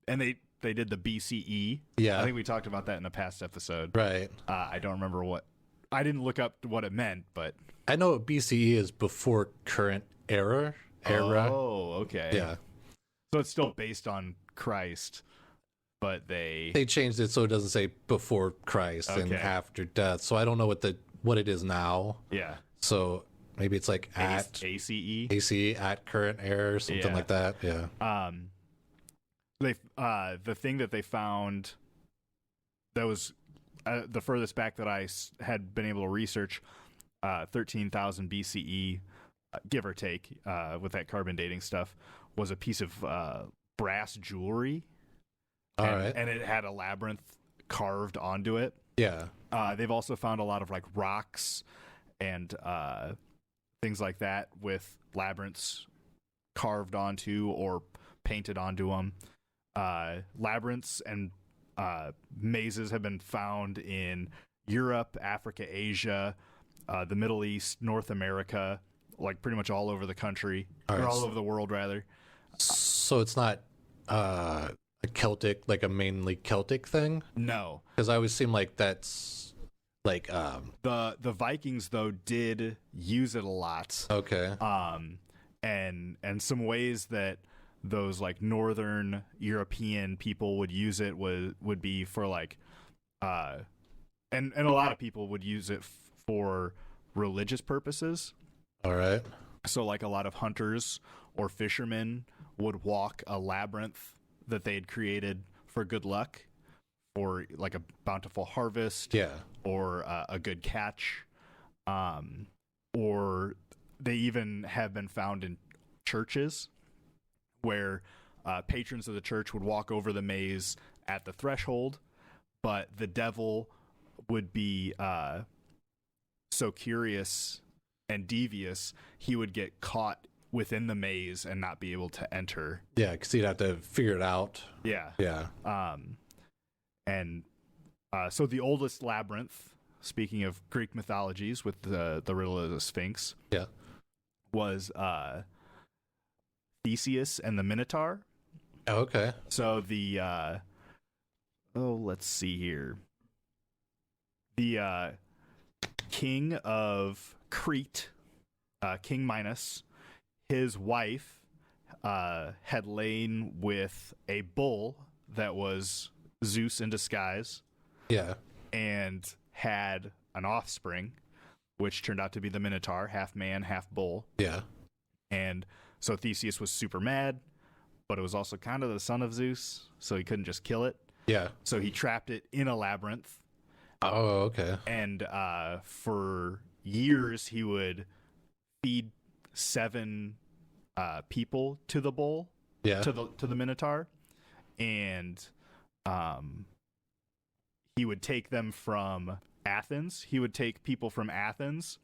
And they did the BCE. Yeah. I think we talked about that in a past episode. Right. I don't remember I didn't look up what it meant, but I know BCE is before current era. Oh, okay. Yeah. So it's still based on Christ, but they changed it so it doesn't say before Christ and after death. So I don't know what it is now. Yeah. So maybe it's like at ACE at current era or something like that. Yeah. The thing that they found that was the furthest back that I had been able to research, 13,000 BCE, give or take, with that carbon dating stuff, was a piece of brass jewelry. And it had a labyrinth carved onto it. Yeah. They've also found a lot of like rocks and things like that with labyrinths carved onto or painted onto them. Labyrinths and mazes have been found in Europe, Africa, Asia, the Middle East, North America, like pretty much all over the country, or all over the world, rather. So it's not a Celtic, like a mainly Celtic thing? No. Because I always seem like that's like the Vikings though did use it a lot. Okay. And some ways that those like northern European people would use it would be for like and a lot of people would use it for religious purposes. All right. So like a lot of hunters or fishermen would walk a labyrinth that they had created for good luck, or like a bountiful harvest, or a good catch, or they even have been found in churches where patrons of the church would walk over the maze at the threshold, but the devil would be so curious and devious, he would get caught within the maze and not be able to enter. Yeah, because he'd have to figure it out. Yeah. Yeah. So the oldest labyrinth, speaking of Greek mythologies with the riddle of the Sphinx, was Theseus and the Minotaur. Oh, okay. So the let's see here. The king of Crete, King Minos, his wife had lain with a bull that was Zeus in disguise. Yeah. And had an offspring, which turned out to be the Minotaur, half man, half bull. Yeah. And so Theseus was super mad, but it was also kind of the son of Zeus, so he couldn't just kill it. Yeah. So he trapped it in a labyrinth. Oh, okay. And for years, he would feed 7 people to the bull, to the Minotaur, and he would take them from Athens. He would take people from Athens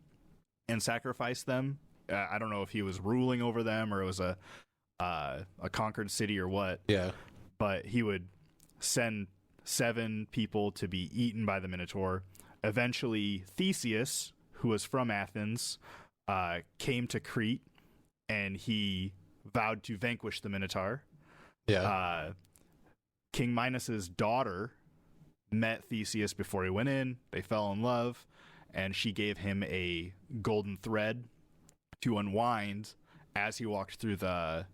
and sacrifice them. I don't know if he was ruling over them or it was a conquered city or what. Yeah. But he would send 7 people to be eaten by the Minotaur. Eventually, Theseus, who was from Athens, came to Crete, and he vowed to vanquish the Minotaur. Yeah. King Minos's daughter met Theseus before he went in. They fell in love, and she gave him a golden thread to unwind as he walked through the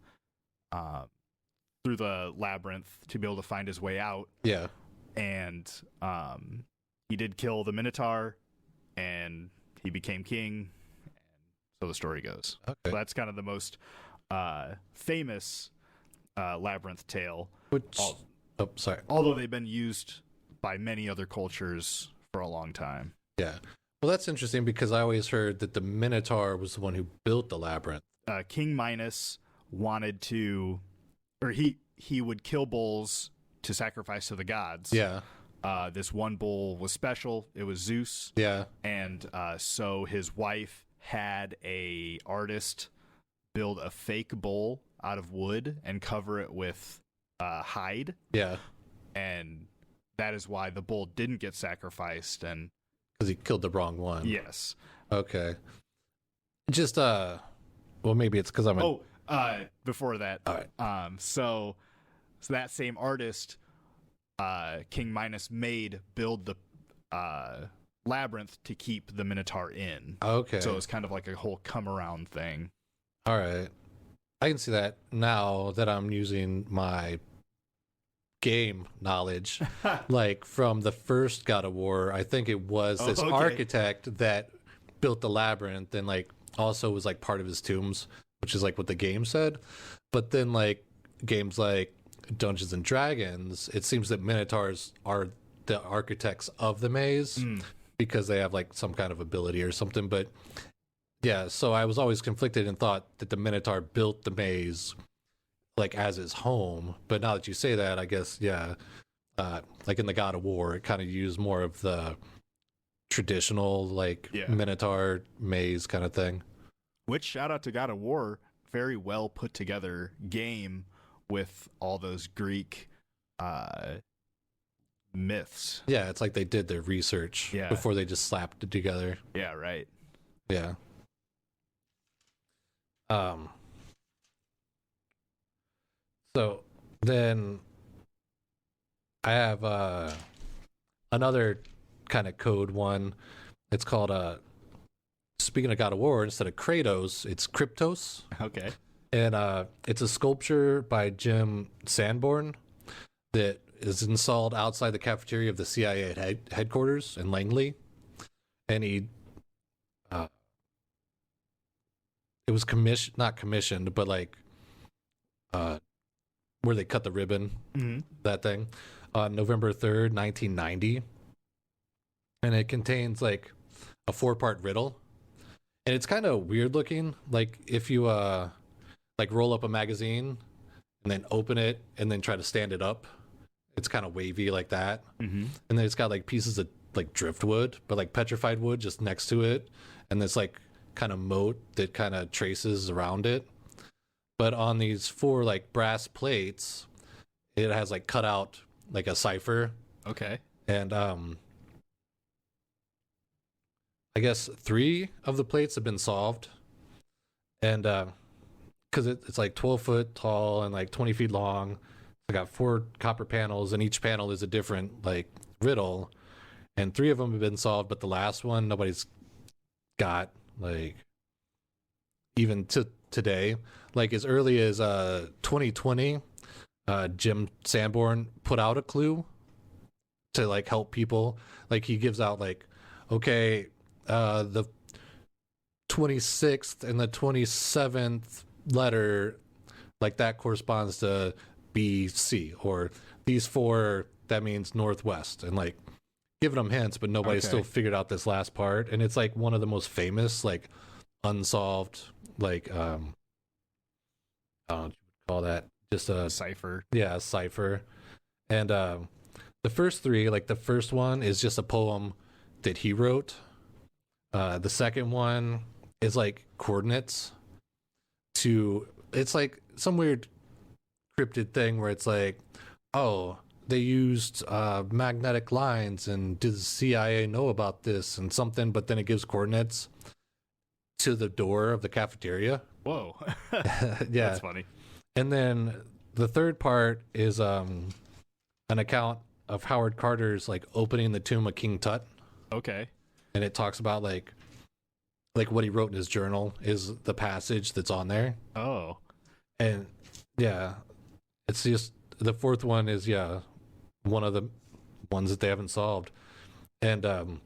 labyrinth to be able to find his way out. Yeah. And he did kill the Minotaur, and he became king. So the story goes. Okay. So that's kind of the most famous labyrinth tale. Sorry. Although they've been used by many other cultures for a long time. Yeah. Well, that's interesting because I always heard that the Minotaur was the one who built the labyrinth. King Minos wanted to, or he would kill bulls to sacrifice to the gods. Yeah. This one bull was special. It was Zeus. Yeah. And so his wife had a artist build a fake bull out of wood and cover it with hide. Yeah. And that is why the bull didn't get sacrificed. And because he killed the wrong one. yes. Okay. Just well, maybe it's because I'm before that. All right. So that same artist, King Minos, made build the labyrinth to keep the Minotaur in. Okay. So it's kind of like a whole come around thing. All right. I can see that now that I'm using my game knowledge. Like from the first God of War, I think it was this architect that built the labyrinth and like also was like part of his tombs, which is like what the game said. But then like games like Dungeons and Dragons, it seems that Minotaurs are the architects of the maze because they have like some kind of ability or something. But yeah, so I was always conflicted and thought that the Minotaur built the maze like as his home. But now that you say that, I guess, yeah, like in the God of War, it kind of used more of the traditional like Minotaur maze kind of thing. Which, shout out to God of War, very well put together game with all those Greek myths. Yeah, it's like they did their research before they just slapped it together. Yeah, right. Yeah. So then I have another kind of code one. It's called speaking of God of War, instead of Kratos, it's Kryptos. Okay. And it's a sculpture by Jim Sanborn that is installed outside the cafeteria of the CIA headquarters in Langley. And he it was not commissioned, but like where they cut the ribbon, that thing, on November 3rd, 1990. And it contains like a 4-part riddle. And it's kind of weird looking. Like if you like roll up a magazine and then open it and then try to stand it up, it's kind of wavy like that. And then it's got like pieces of like driftwood, but like petrified wood just next to it. And this like kind of moat that kind of traces around it. But on these 4 like brass plates, it has like cut out like a cipher. Okay. And I guess 3 of the plates have been solved. And because it's like 12 foot tall and like 20 feet long. I got 4 copper panels, and each panel is a different like riddle. And 3 of them have been solved, but the last one nobody's got, like, even to today. Like as early as 2020, Jim Sanborn put out a clue to like help people. Like he gives out like, okay, the 26th and the 27th letter, like that corresponds to BC, or these 4, that means northwest, and like giving them hints, but nobody's still figured out this last part. And it's like one of the most famous like unsolved like I don't know what you would call that, just a cipher. Yeah, a cipher. And the first 3, like the first one is just a poem that he wrote. The second one is like coordinates to, it's like some weird cryptid thing where it's like, oh, they used magnetic lines, and did the CIA know about this and something, but then it gives coordinates to the door of the cafeteria. Whoa. Yeah. That's funny. And then the third part is an account of Howard Carter's like opening the tomb of King Tut. Okay. and it talks about like what he wrote in his journal is the passage that's on there. Oh. And yeah, it's just the fourth one is one of the ones that they haven't solved. And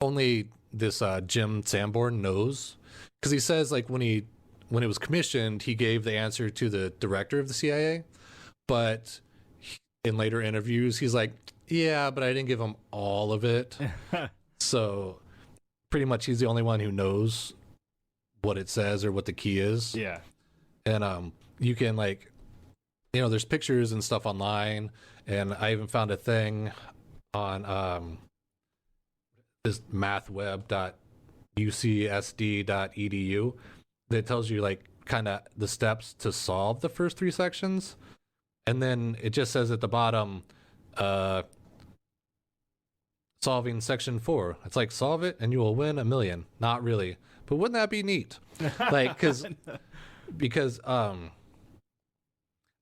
only this Jim Sanborn knows, because he says like when it was commissioned, he gave the answer to the director of the CIA, but in later interviews he's like, yeah, but I didn't give him all of it. So pretty much he's the only one who knows what it says or what the key is. Yeah. And you can like, there's pictures and stuff online, and I even found a thing on this mathweb.ucsd.edu that tells you like kind of the steps to solve the first 3 sections, and then it just says at the bottom solving section 4. It's like, solve it and you will win $1 million. Not really, but wouldn't that be neat? Like because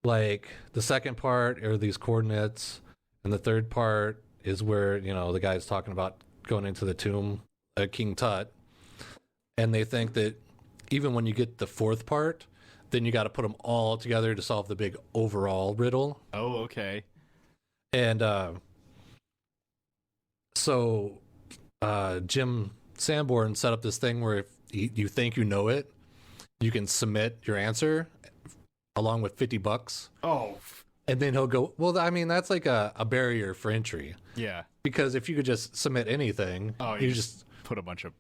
like the second part are these coordinates, and the third part is where the guy's talking about going into the tomb of King Tut, and they think that even when you get the fourth part, then you got to put them all together to solve the big overall riddle. Oh, okay. And so Jim Sanborn set up this thing where if you think you know it, you can submit your answer along with $50. Oh. And then he'll go, well, I mean, that's like a barrier for entry. Yeah. Because if you could just submit anything, you just put a bunch of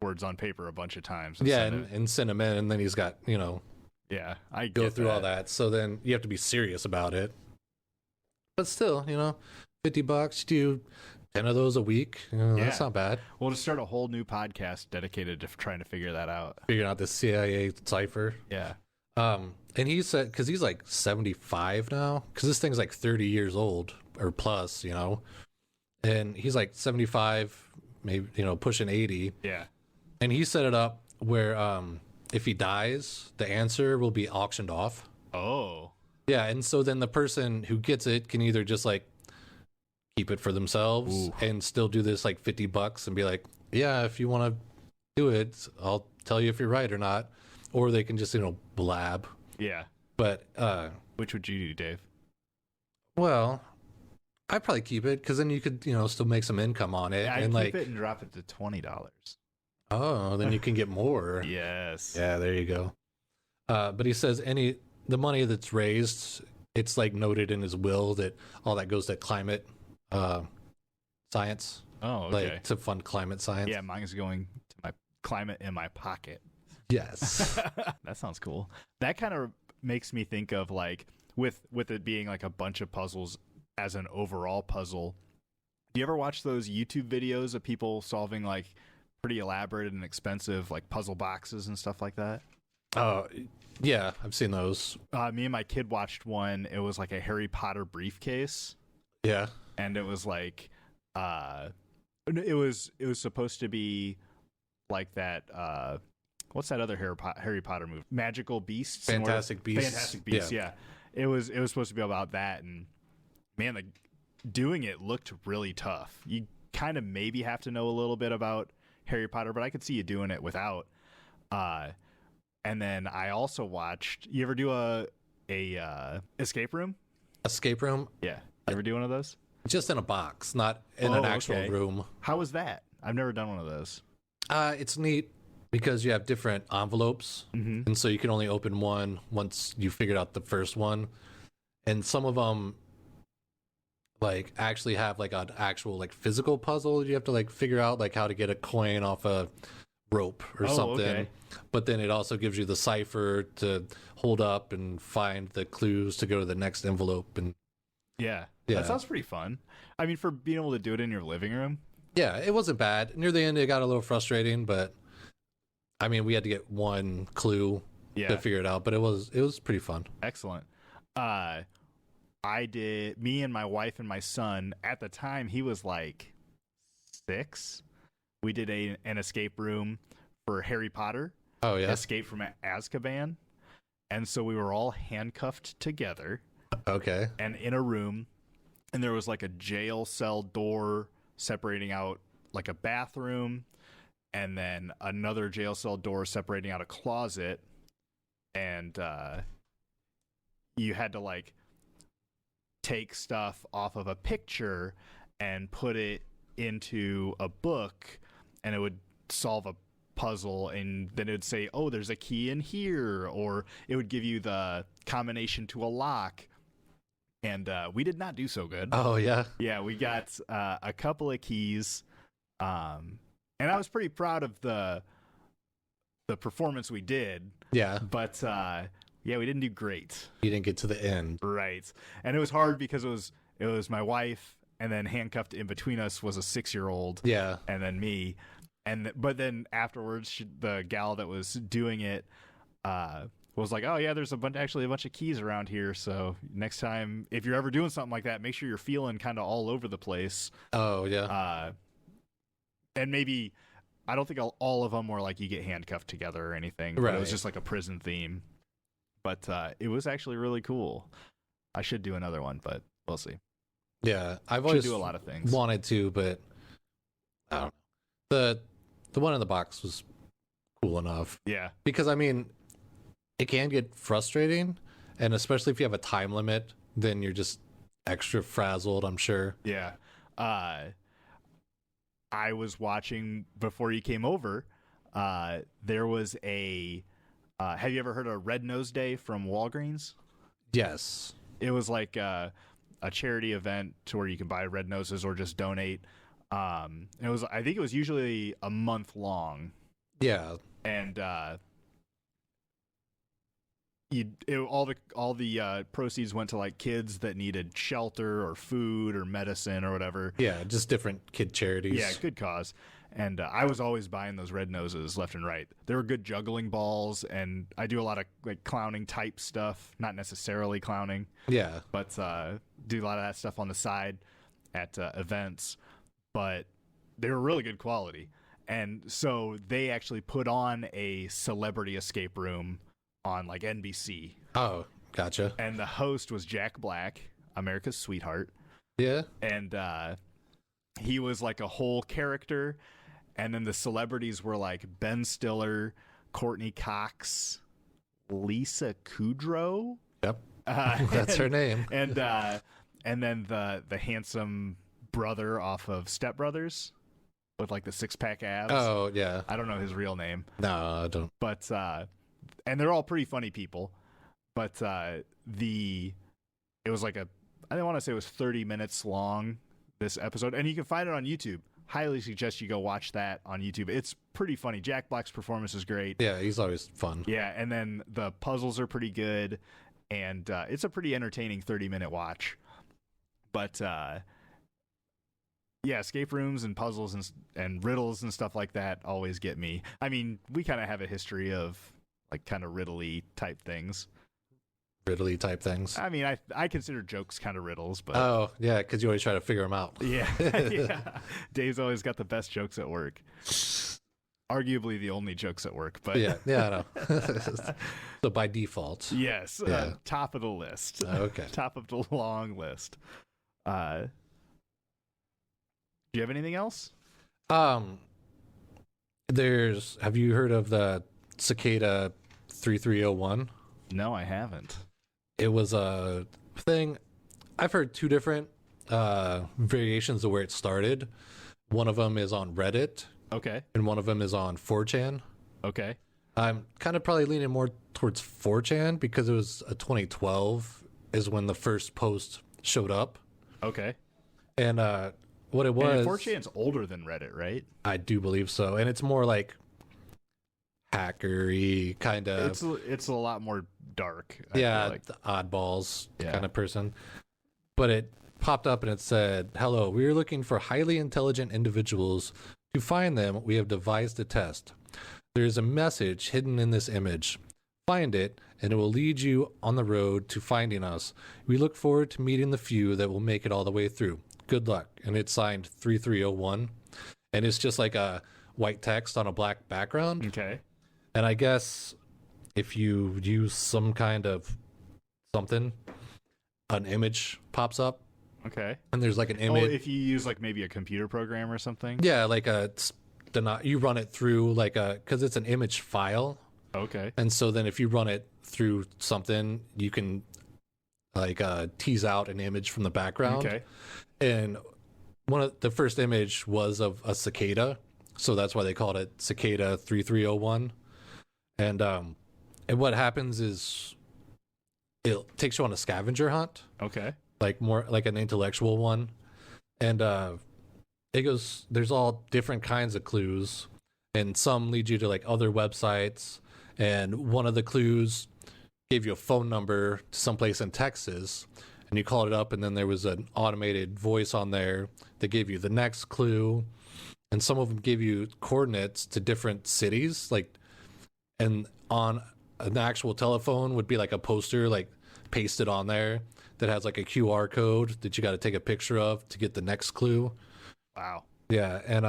words on paper a bunch of times. And send them in, and then he's got, yeah, I go through all that. So then you have to be serious about it. But still, $50, do 10 of those a week. That's not bad. We'll just start a whole new podcast dedicated to trying to figure that out. Figuring out the CIA cipher. Yeah. And he said, because he's like 75 now, because this thing's like 30 years old or plus, and he's like 75, maybe, pushing 80. Yeah. And he set it up where if he dies, the answer will be auctioned off. Oh. Yeah, and so then the person who gets it can either just like keep it for themselves and still do this like $50 and be like, yeah, if you want to do it, I'll tell you if you're right or not. Or they can just, blab. Yeah. But which would you do, Dave? Well, I'd probably keep it, because then you could, still make some income on it. Yeah, I'd and keep it and drop it to $20. Oh, then you can get more. Yes. Yeah, there you go. But he says the money that's raised, it's like noted in his will that all that goes to climate science. Oh, okay. Like to fund climate science. Yeah, mine is going to my climate in my pocket. Yes. That sounds cool. That kind of makes me think of like with it being like a bunch of puzzles as an overall puzzle. Do you ever watch those YouTube videos of people solving like pretty elaborate and expensive like puzzle boxes and stuff like that? Oh, yeah, I've seen those. Me and my kid watched one. It was like a Harry Potter briefcase. Yeah. And it was like it was supposed to be like that what's that other Harry Potter movie? Magical Beasts? Fantastic Beasts. Fantastic Beasts, yeah. It was supposed to be about that, and man, doing it looked really tough. You kind of maybe have to know a little bit about Harry Potter, but I could see you doing it without. And then I also watched, you ever do a escape room? Escape room? Yeah. You ever do one of those? Just in a box, not in an actual room. How was that? I've never done one of those. It's neat because you have different envelopes, and so you can only open one once you figured out the first one. And some of them like actually have like an actual like physical puzzle. You have to like figure out like how to get a coin off a rope or something. Okay. But then it also gives you the cipher to hold up and find the clues to go to the next envelope. And yeah, that sounds pretty fun. I mean, for being able to do it in your living room. Yeah, it wasn't bad. Near the end, it got a little frustrating, but I mean, we had to get one clue to figure it out. But it was pretty fun. Excellent. Me and my wife and my son, at the time, he was like 6. We did an escape room for Harry Potter. Oh, yeah. Escape from Azkaban. And so we were all handcuffed together. Okay. And in a room. And there was like a jail cell door separating out like a bathroom, and then another jail cell door separating out a closet, and you had to like take stuff off of a picture and put it into a book, and it would solve a puzzle, and then it would say, oh, there's a key in here, or it would give you the combination to a lock. And we did not do so good. Oh, yeah? Yeah, we got a couple of keys, and I was pretty proud of the performance we did. Yeah. But yeah, we didn't do great. You didn't get to the end. Right. And it was hard because it was my wife, and then handcuffed in between us was a 6-year-old. Yeah. And then me. But then afterwards, the gal that was doing it was like, oh, yeah, there's actually a bunch of keys around here. So next time, if you're ever doing something like that, make sure you're feeling kind of all over the place. Oh, yeah. And maybe, I don't think all of them were like you get handcuffed together or anything. Right. But it was just like a prison theme. But it was actually really cool. I should do another one, but we'll see. Yeah, I've always do a lot of things. Wanted to, but I don't know. The one in the box was cool enough. Yeah. Because, I mean, it can get frustrating, and especially if you have a time limit, then you're just extra frazzled, I'm sure. Yeah. I was watching before you came over. There was a... have you ever heard of Red Nose Day from Walgreens? Yes. It was like a charity event to where you can buy red noses or just donate. I think it was usually a month long. Yeah. And all the proceeds went to like kids that needed shelter or food or medicine or whatever. Yeah, just different kid charities. Yeah, good cause. And I was always buying those red noses left and right. They were good juggling balls, and I do a lot of like clowning type stuff, not necessarily clowning. Yeah. But do a lot of that stuff on the side at events. But they were really good quality. And so they actually put on a celebrity escape room on like NBC. Oh, gotcha. And the host was Jack Black, America's sweetheart. Yeah. And he was like a whole character. And then the celebrities were like Ben Stiller, Courtney Cox, Lisa Kudrow. Yep. That's her name. And then the handsome brother off of Step Brothers with like the 6-pack abs. Oh, yeah. I don't know his real name. No, I don't. But and they're all pretty funny people. But it was like I don't want to say it was 30 minutes long, this episode, and you can find it on YouTube. Highly suggest you go watch that on YouTube. It's pretty funny. Jack Black's performance is great. Yeah, he's always fun. Yeah, and then the puzzles are pretty good, and it's a pretty entertaining 30-minute watch. But yeah, escape rooms and puzzles and riddles and stuff like that always get me. I mean, we kind of have a history of like kind of riddly type things. Riddly type things. I mean, I consider jokes kind of riddles, but oh yeah, because you always try to figure them out. Yeah, yeah. Dave's always got the best jokes at work. Arguably the only jokes at work, but yeah, I know. So by default, yes, top of the list. Okay, top of the long list. Do you have anything else? Have you heard of the Cicada 3301? No, I haven't. It was a thing. I've heard two different variations of where it started. One of them is on Reddit. Okay. And one of them is on 4chan. Okay. I'm kind of probably leaning more towards 4chan because it was 2012 is when the first post showed up. Okay. And what it was... And 4chan's older than Reddit, right? I do believe so. And it's more like hackery kind of... It's a lot more dark. Yeah, like the oddballs kind of person. But it popped up and it said, "Hello, we are looking for highly intelligent individuals. To find them, we have devised a test. There is a message hidden in this image. Find it, and it will lead you on the road to finding us. We look forward to meeting the few that will make it all the way through. Good luck." And it's signed 3301. And it's just like a white text on a black background. Okay. And I guess if you use some kind of something, an image pops up Okay. And there's like an Oh, image. if you use like maybe a computer program or something. Yeah, like you run it through like because it's an image file. Okay. And so then if you run it through something, you can like tease out an image from the background. Okay. And one of the first image was of a cicada, so that's why they called it Cicada 3301. And what happens is it takes you on a scavenger hunt, Okay. like more like an intellectual one. And it goes, there's all different kinds of clues, and some lead you to like other websites. And one of the clues gave you a phone number to someplace in Texas, and you called it up, and then there was an automated voice on there that gave you the next clue. And some of them gave you coordinates to different cities, like, and on an actual telephone would be like a poster like pasted on there that has like a QR code that you got to take a picture of to get the next clue. Wow. Yeah, and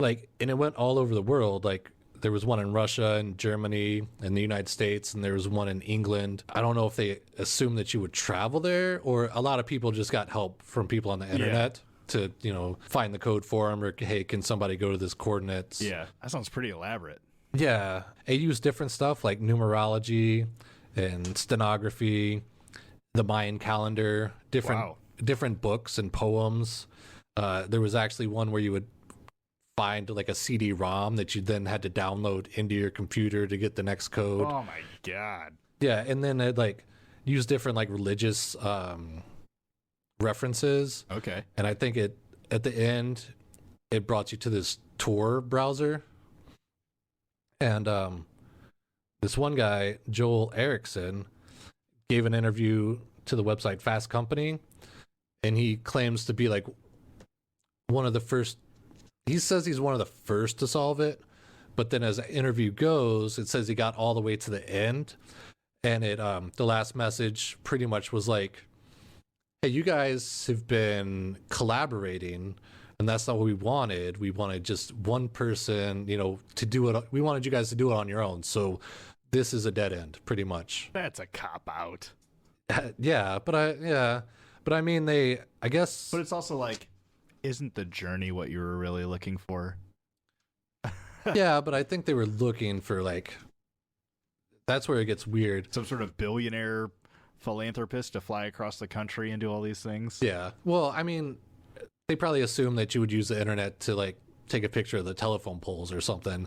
and it went all over the world. Like there was one in Russia and Germany and the United States, and there was one in England. I don't know if they assumed that you would travel there, or a lot of people just got help from people on the internet to, find the code for them, or hey, can somebody go to this coordinates? Yeah, that sounds pretty elaborate. Yeah, it used different stuff like numerology and stenography, the Mayan calendar, different books and poems. There was actually one where you would find like a CD-ROM that you then had to download into your computer to get the next code. Oh my god. Yeah, and then it like used different like religious references. Okay. And I think at the end it brought you to this Tor browser. And this one guy, Joel Erickson, gave an interview to the website Fast Company, and he claims to be like one of the first. He says he's one of the first to solve it, but then as the interview goes, it says he got all the way to the end, and the last message pretty much was like, hey, you guys have been collaborating, and that's not what we wanted. We wanted just one person, to do it. We wanted you guys to do it on your own. So this is a dead end, pretty much. That's a cop out. But I mean, I guess. But it's also like, isn't the journey what you were really looking for? Yeah, but I think they were looking for like, that's where it gets weird. Some sort of billionaire philanthropist to fly across the country and do all these things. Yeah. Well, I mean, they probably assume that you would use the internet to like take a picture of the telephone poles or something,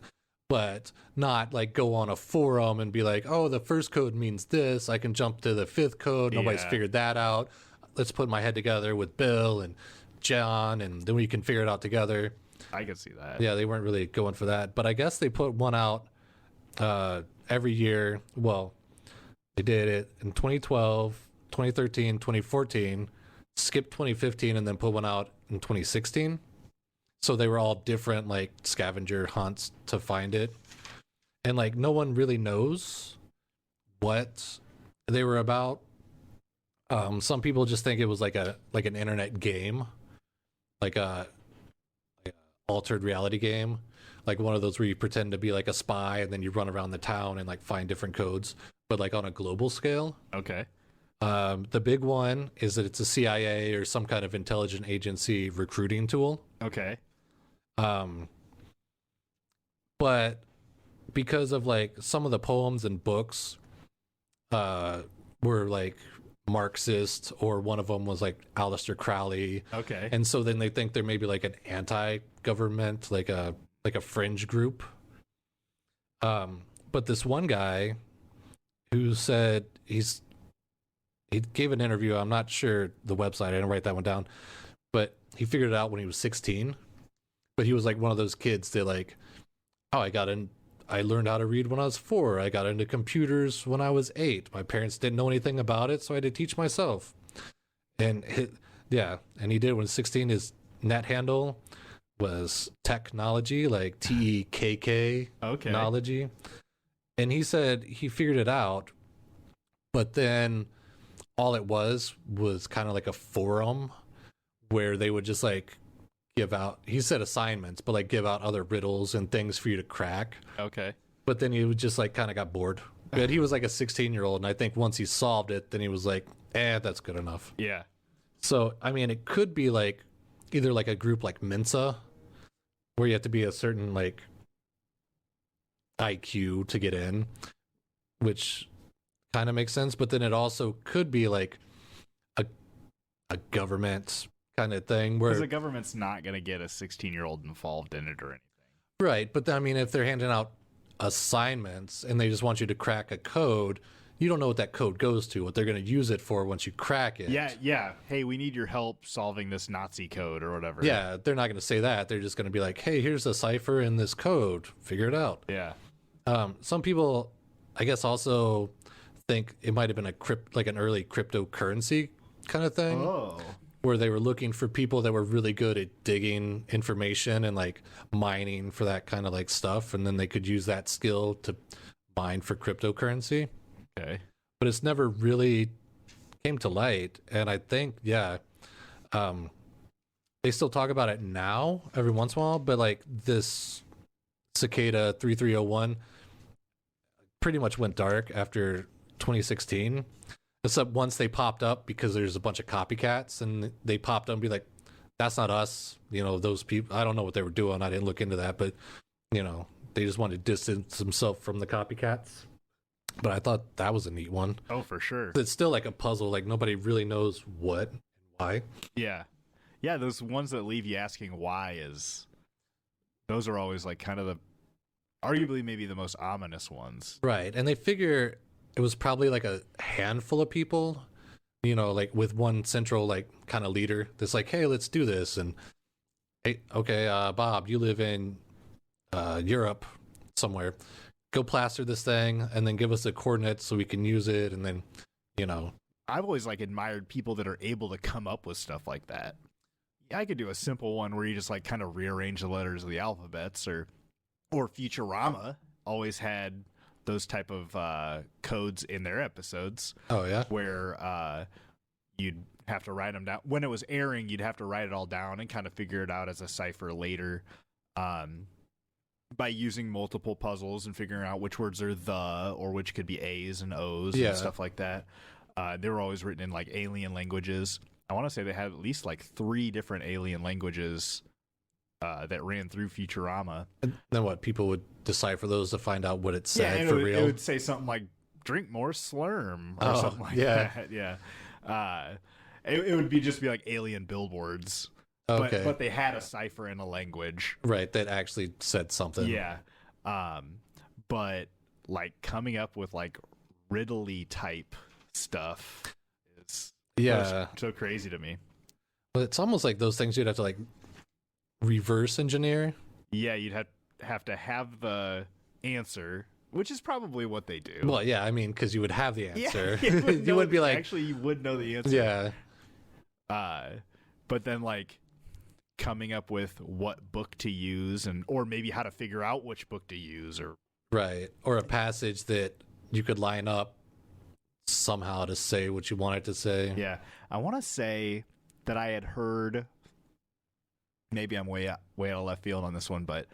but not like go on a forum and be like, oh, the first code means this. I can jump to the fifth code. Nobody's figured that out. Let's put my head together with Bill and John, and then we can figure it out together. I can see that. Yeah, they weren't really going for that, but I guess they put one out every year. Well, they did it in 2012, 2013, 2014, skipped 2015, and then put one out in 2016. So they were all different, like scavenger hunts to find it, and like no one really knows what they were about. Some people just think it was like an internet game, like a altered reality game, like one of those where you pretend to be like a spy and then you run around the town and like find different codes, but like on a global scale. Okay. The big one is that it's a CIA or some kind of intelligence agency recruiting tool. Okay. But because of like some of the poems and books were like Marxist, or one of them was like Aleister Crowley. Okay. And so then they think they're maybe like an anti-government, like a fringe group. But this one guy who said he gave an interview. I'm not sure the website. I didn't write that one down, but he figured it out when he was 16. But he was like one of those kids that like, oh, I learned how to read when I was 4. I got into computers when I was 8. My parents didn't know anything about it, so I had to teach myself. And and he did it when 16. His net handle was technology, like TEKK technology. And he said he figured it out, but then all it was kind of like a forum where they would just like give out, he said assignments, but like give out other riddles and things for you to crack. Okay. But then he would just like kind of got bored. But he was like a 16-year-old, and I think once he solved it, then he was like, that's good enough. Yeah. So, I mean, it could be like either like a group like Mensa, where you have to be a certain like IQ to get in, which kind of makes sense. But then it also could be like a government kind of thing where Because the government's not going to get a 16-year-old involved in it or anything. right. But then, I mean, if they're handing out assignments and they just want you to crack a code, you don't know what that code goes to, what they're going to use it for once you crack it. Yeah. Hey, we need your help solving this Nazi code or whatever. Yeah, they're not going to say that. They're just going to be like, hey, here's a cipher in this code. Figure it out. Yeah. Some people, I guess, also think it might have been like an early cryptocurrency kind of thing. Oh. Where they were looking for people that were really good at digging information and like mining for that kind of like stuff. And then they could use that skill to mine for cryptocurrency. Okay. But it's never really came to light. And I think, yeah, they still talk about it now every once in a while. But like this Cicada 3301 pretty much went dark after 2016. Except once they popped up because there's a bunch of copycats and they popped up and be like, that's not us. You know, those people, I don't know what they were doing. I didn't look into that, but you know, they just wanted to distance themselves from the copycats. But I thought that was a neat one. Oh, for sure. It's still like a puzzle. Like nobody really knows what and why. Yeah. Yeah, those ones that leave you asking why those are always like kind of arguably maybe the most ominous ones. Right. And they figure it was probably like a handful of people, you know, like with one central like kind of leader that's like, hey, let's do this. And hey, okay, Bob, you live in Europe somewhere. Go plaster this thing and then give us the coordinates so we can use it. And then, you know, I've always like admired people that are able to come up with stuff like that. Yeah, I could do a simple one where you just like kind of rearrange the letters of the alphabets, or Futurama always had those type of codes in their episodes. Oh yeah, where you'd have to write them down when it was airing. You'd have to write it all down and kind of figure it out as a cipher later, by using multiple puzzles and figuring out which words are the or which could be A's and O's and stuff like that. They were always written in like alien languages. I want to say they had at least like 3 different alien languages that ran through Futurama. And then what? People would decipher those to find out what it said and for real. It would say something like "drink more slurm" or something like that. Yeah. It would just be like alien billboards. Okay. But they had a cipher in a language. Right, that actually said something. Yeah. But like coming up with like riddle-y type stuff is so crazy to me. Well, it's almost like those things you'd have to like reverse engineer. Yeah, you'd have to have the answer, which is probably what they do. Well, yeah, I mean, because you would have the answer. Yeah, you would be like, actually, you would know the answer. Yeah. But then like coming up with what book to use or maybe how to figure out which book to use, or right, or a passage that you could line up somehow to say what you want it to say. Yeah, I want to say that I had heard. Maybe I'm way out of left field on this one, but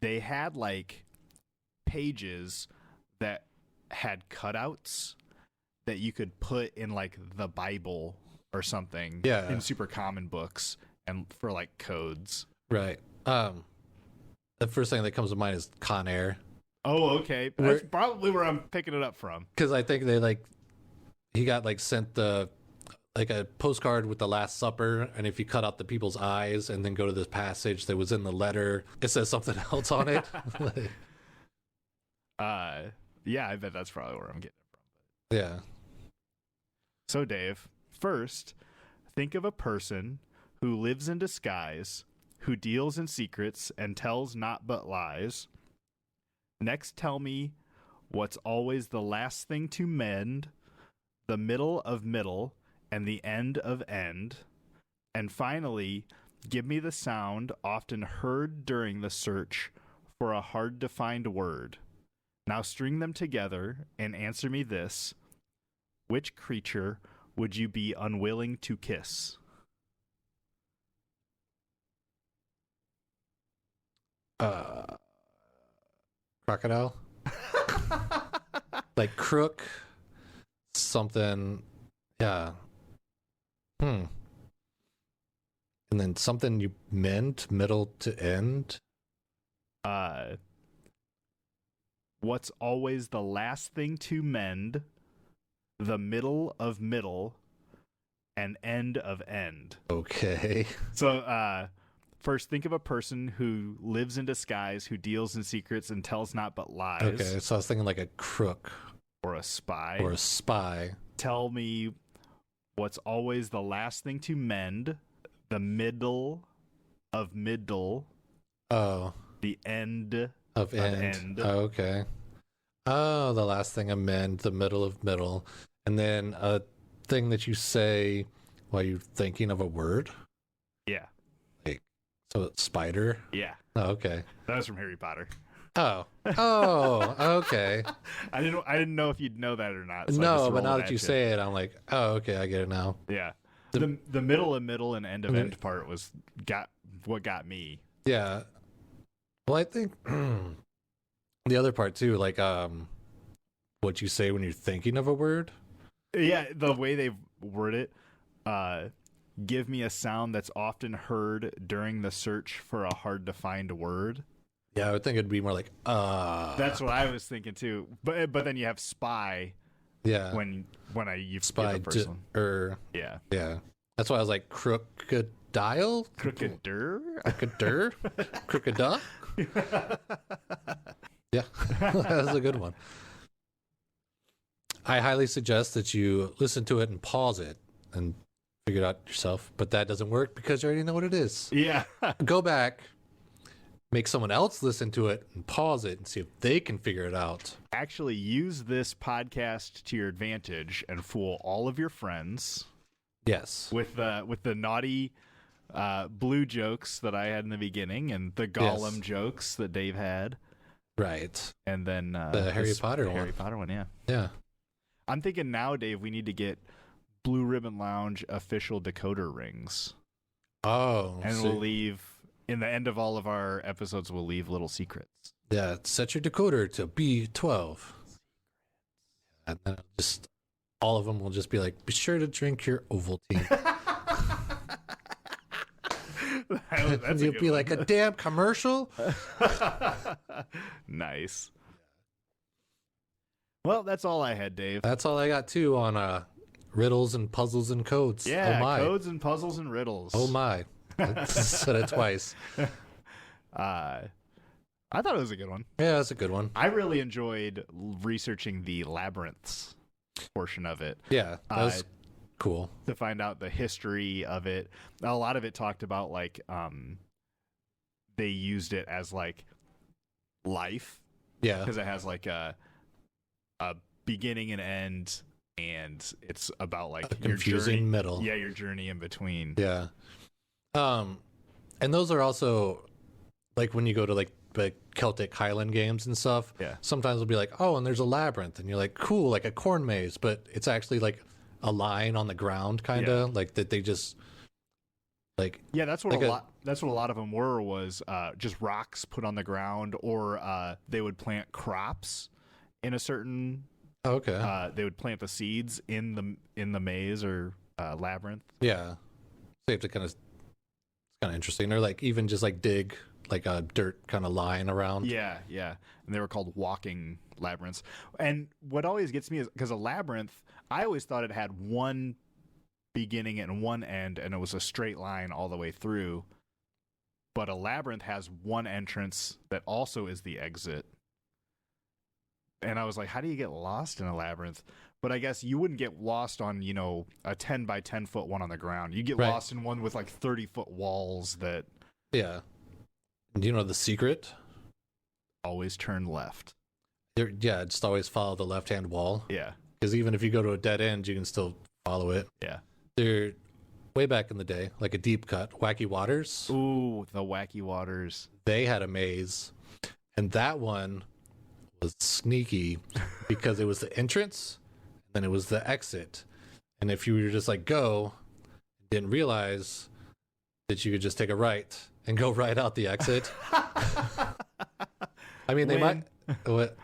they had like pages that had cutouts that you could put in like the Bible or something in super common books and for like codes. Right. The first thing that comes to mind is Con Air. Oh, okay. That's probably where I'm picking it up from. Because I think he got like sent like a postcard with the Last Supper, and if you cut out the people's eyes and then go to this passage that was in the letter, it says something else on it. Yeah, I bet that's probably where I'm getting it from. Yeah. So, Dave, first, think of a person who lives in disguise, who deals in secrets and tells not but lies. Next, tell me what's always the last thing to mend, the middle of middle, and the end of end. And finally, give me the sound often heard during the search for a hard-to-find word. Now string them together and answer me this. Which creature would you be unwilling to kiss? Crocodile? Like crook, something. Yeah. And then something you mend, middle to end. What's always the last thing to mend, the middle of middle, and end of end. Okay. So, first, think of a person who lives in disguise, who deals in secrets and tells not but lies. Okay, so I was thinking like a crook. Or a spy. Or a spy. Tell me what's always the last thing to mend, the middle of middle. Oh. The end of end. Oh, okay. Oh, the last thing I mend, the middle of middle. And then a thing that you say while you're thinking of a word? Yeah. Like, so it's spider? Yeah. Oh, okay. That was from Harry Potter. Oh. Oh, okay. I didn't know if you'd know that or not. So no, but now that you say it, I'm like, oh, okay, I get it now. Yeah. The middle of middle and end of end part got me. Yeah. Well, I think the other part too, like what you say when you're thinking of a word. Yeah, the way they word it, give me a sound that's often heard during the search for a hard to find word. Yeah, I would think it'd be more like That's what I was thinking too. But then you have spy. Yeah. When you spy the person. Yeah. Yeah. That's why I was like crocodile? Crookadur? Crookaduh? Yeah. That's a good one. I highly suggest that you listen to it and pause it and figure it out yourself, but that doesn't work because you already know what it is. Yeah. Go back, make someone else listen to it and pause it and see if they can figure it out. Actually use this podcast to your advantage and fool all of your friends. Yes. With the naughty blue jokes that I had in the beginning and the Gollum jokes that Dave had. Right. And then the Harry Potter one, yeah. Yeah. I'm thinking now, Dave, we need to get Blue Ribbon Lounge official decoder rings. Oh. And we'll leave, in the end of all of our episodes, we'll leave little secrets. Yeah, set your decoder to B12. And then just all of them will just be like, be sure to drink your Ovaltine. You'll be like, a damn commercial? Nice. Well, that's all I had, Dave. That's all I got, too, on riddles and puzzles and codes. Yeah, oh my. Codes and puzzles and riddles. Oh, my. I said it twice. I thought it was a good one. Yeah, that's a good one. I really enjoyed researching the Labyrinths portion of it. Yeah, that was cool. To find out the history of it. A lot of it talked about, like, they used it as, like, life. Yeah. Because it has, like, a beginning and end, and it's about, like, a confusing journey, middle. Yeah, your journey in between. Yeah. And those are also, like, when you go to, like Celtic Highland games and stuff, sometimes it'll be like, oh, and there's a labyrinth, and you're like, cool, like a corn maze, but it's actually like a line on the ground, kind of like that they just like. Yeah, that's what like that's what a lot of them were, was just rocks put on the ground, or they would plant crops in a certain. Okay. They would plant the seeds in the maze or labyrinth. Yeah, so you have to kind of. It's kind of interesting, or like even just like dig like a dirt kind of line around. Yeah, and they were called walking labyrinths. And what always gets me is, because a labyrinth, I always thought it had one beginning and one end, and it was a straight line all the way through. But a labyrinth has one entrance that also is the exit. And I was like, how do you get lost in a labyrinth? But I guess you wouldn't get lost on, a 10 by 10 foot one on the ground. You get lost in one with like 30-foot walls that. Yeah. Do you know the secret? Always turn left. Yeah, just always follow the left-hand wall. Yeah. Because even if you go to a dead end, you can still follow it. Yeah. They're way back in the day, like a deep cut, Wacky Waters. Ooh, the Wacky Waters. They had a maze, and that one was sneaky because it was the entrance, and then it was the exit. And if you were just like go, didn't realize that you could just take a right and go right out the exit. I mean, they might. What?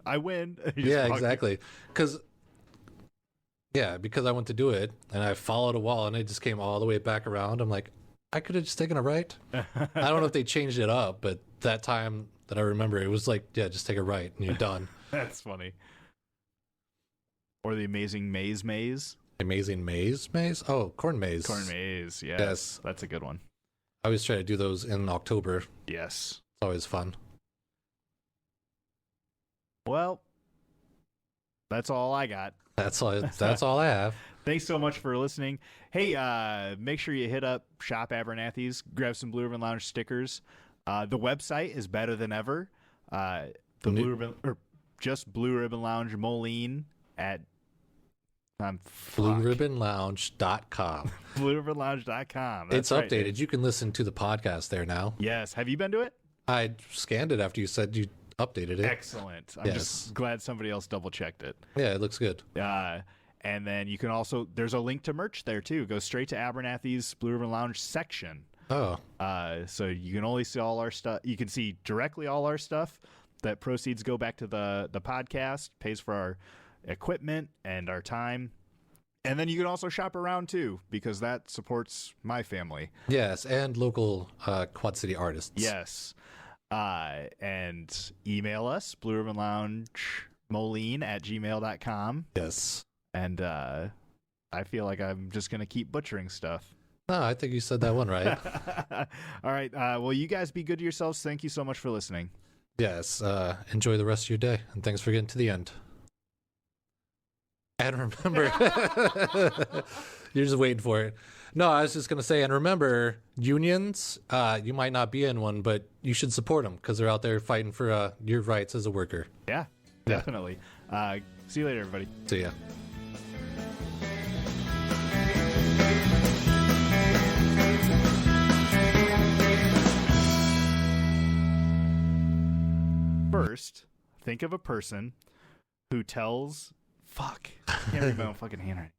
I win. Yeah, exactly. Because Yeah, because I went to do it and I followed a wall and it just came all the way back around. I'm like, I could have just taken a right. I don't know if they changed it up, but that time that I remember, it was like, yeah, just take a right and you're done. That's funny. Or the Amazing Maze. Amazing Maze? Oh, Corn Maze. Corn Maze, yes. That's a good one. I always try to do those in October. Yes. It's always fun. Well, that's all I got. That's all I have. Thanks so much for listening. Hey, make sure you hit up Shop Abernathy's, grab some Blue Ribbon Lounge stickers. The website is better than ever. Blue Ribbon Lounge Moline at BlueRibbonLounge.com. BlueRibbonLounge.com. It's updated. Right. You can listen to the podcast there now. Yes. Have you been to it? I scanned it after you said you updated it. Excellent. I'm just glad somebody else double checked it. Yeah, it looks good. And then you can also, there's a link to merch there too. Go straight to Abernathy's Blue Ribbon Lounge section. Oh. So you can only see all our stuff. You can see directly all our stuff. That proceeds go back to the podcast, pays for our equipment and our time. And then you can also shop around too, because that supports my family. Yes, and local Quad City artists. Yes. And email us, blueribbonloungemoline@gmail.com. Yes. And I feel like I'm just going to keep butchering stuff. No, I think you said that one right. All right. Well, you guys be good to yourselves. Thank you so much for listening. Yes. Enjoy the rest of your day, and thanks for getting to the end. And remember, you're just waiting for it. No, I was just going to say, and remember, unions, you might not be in one, but you should support them because they're out there fighting for your rights as a worker. Yeah, definitely. See you later, everybody. See ya. First, think of a person who tells... Fuck. I can't read my own fucking handwriting.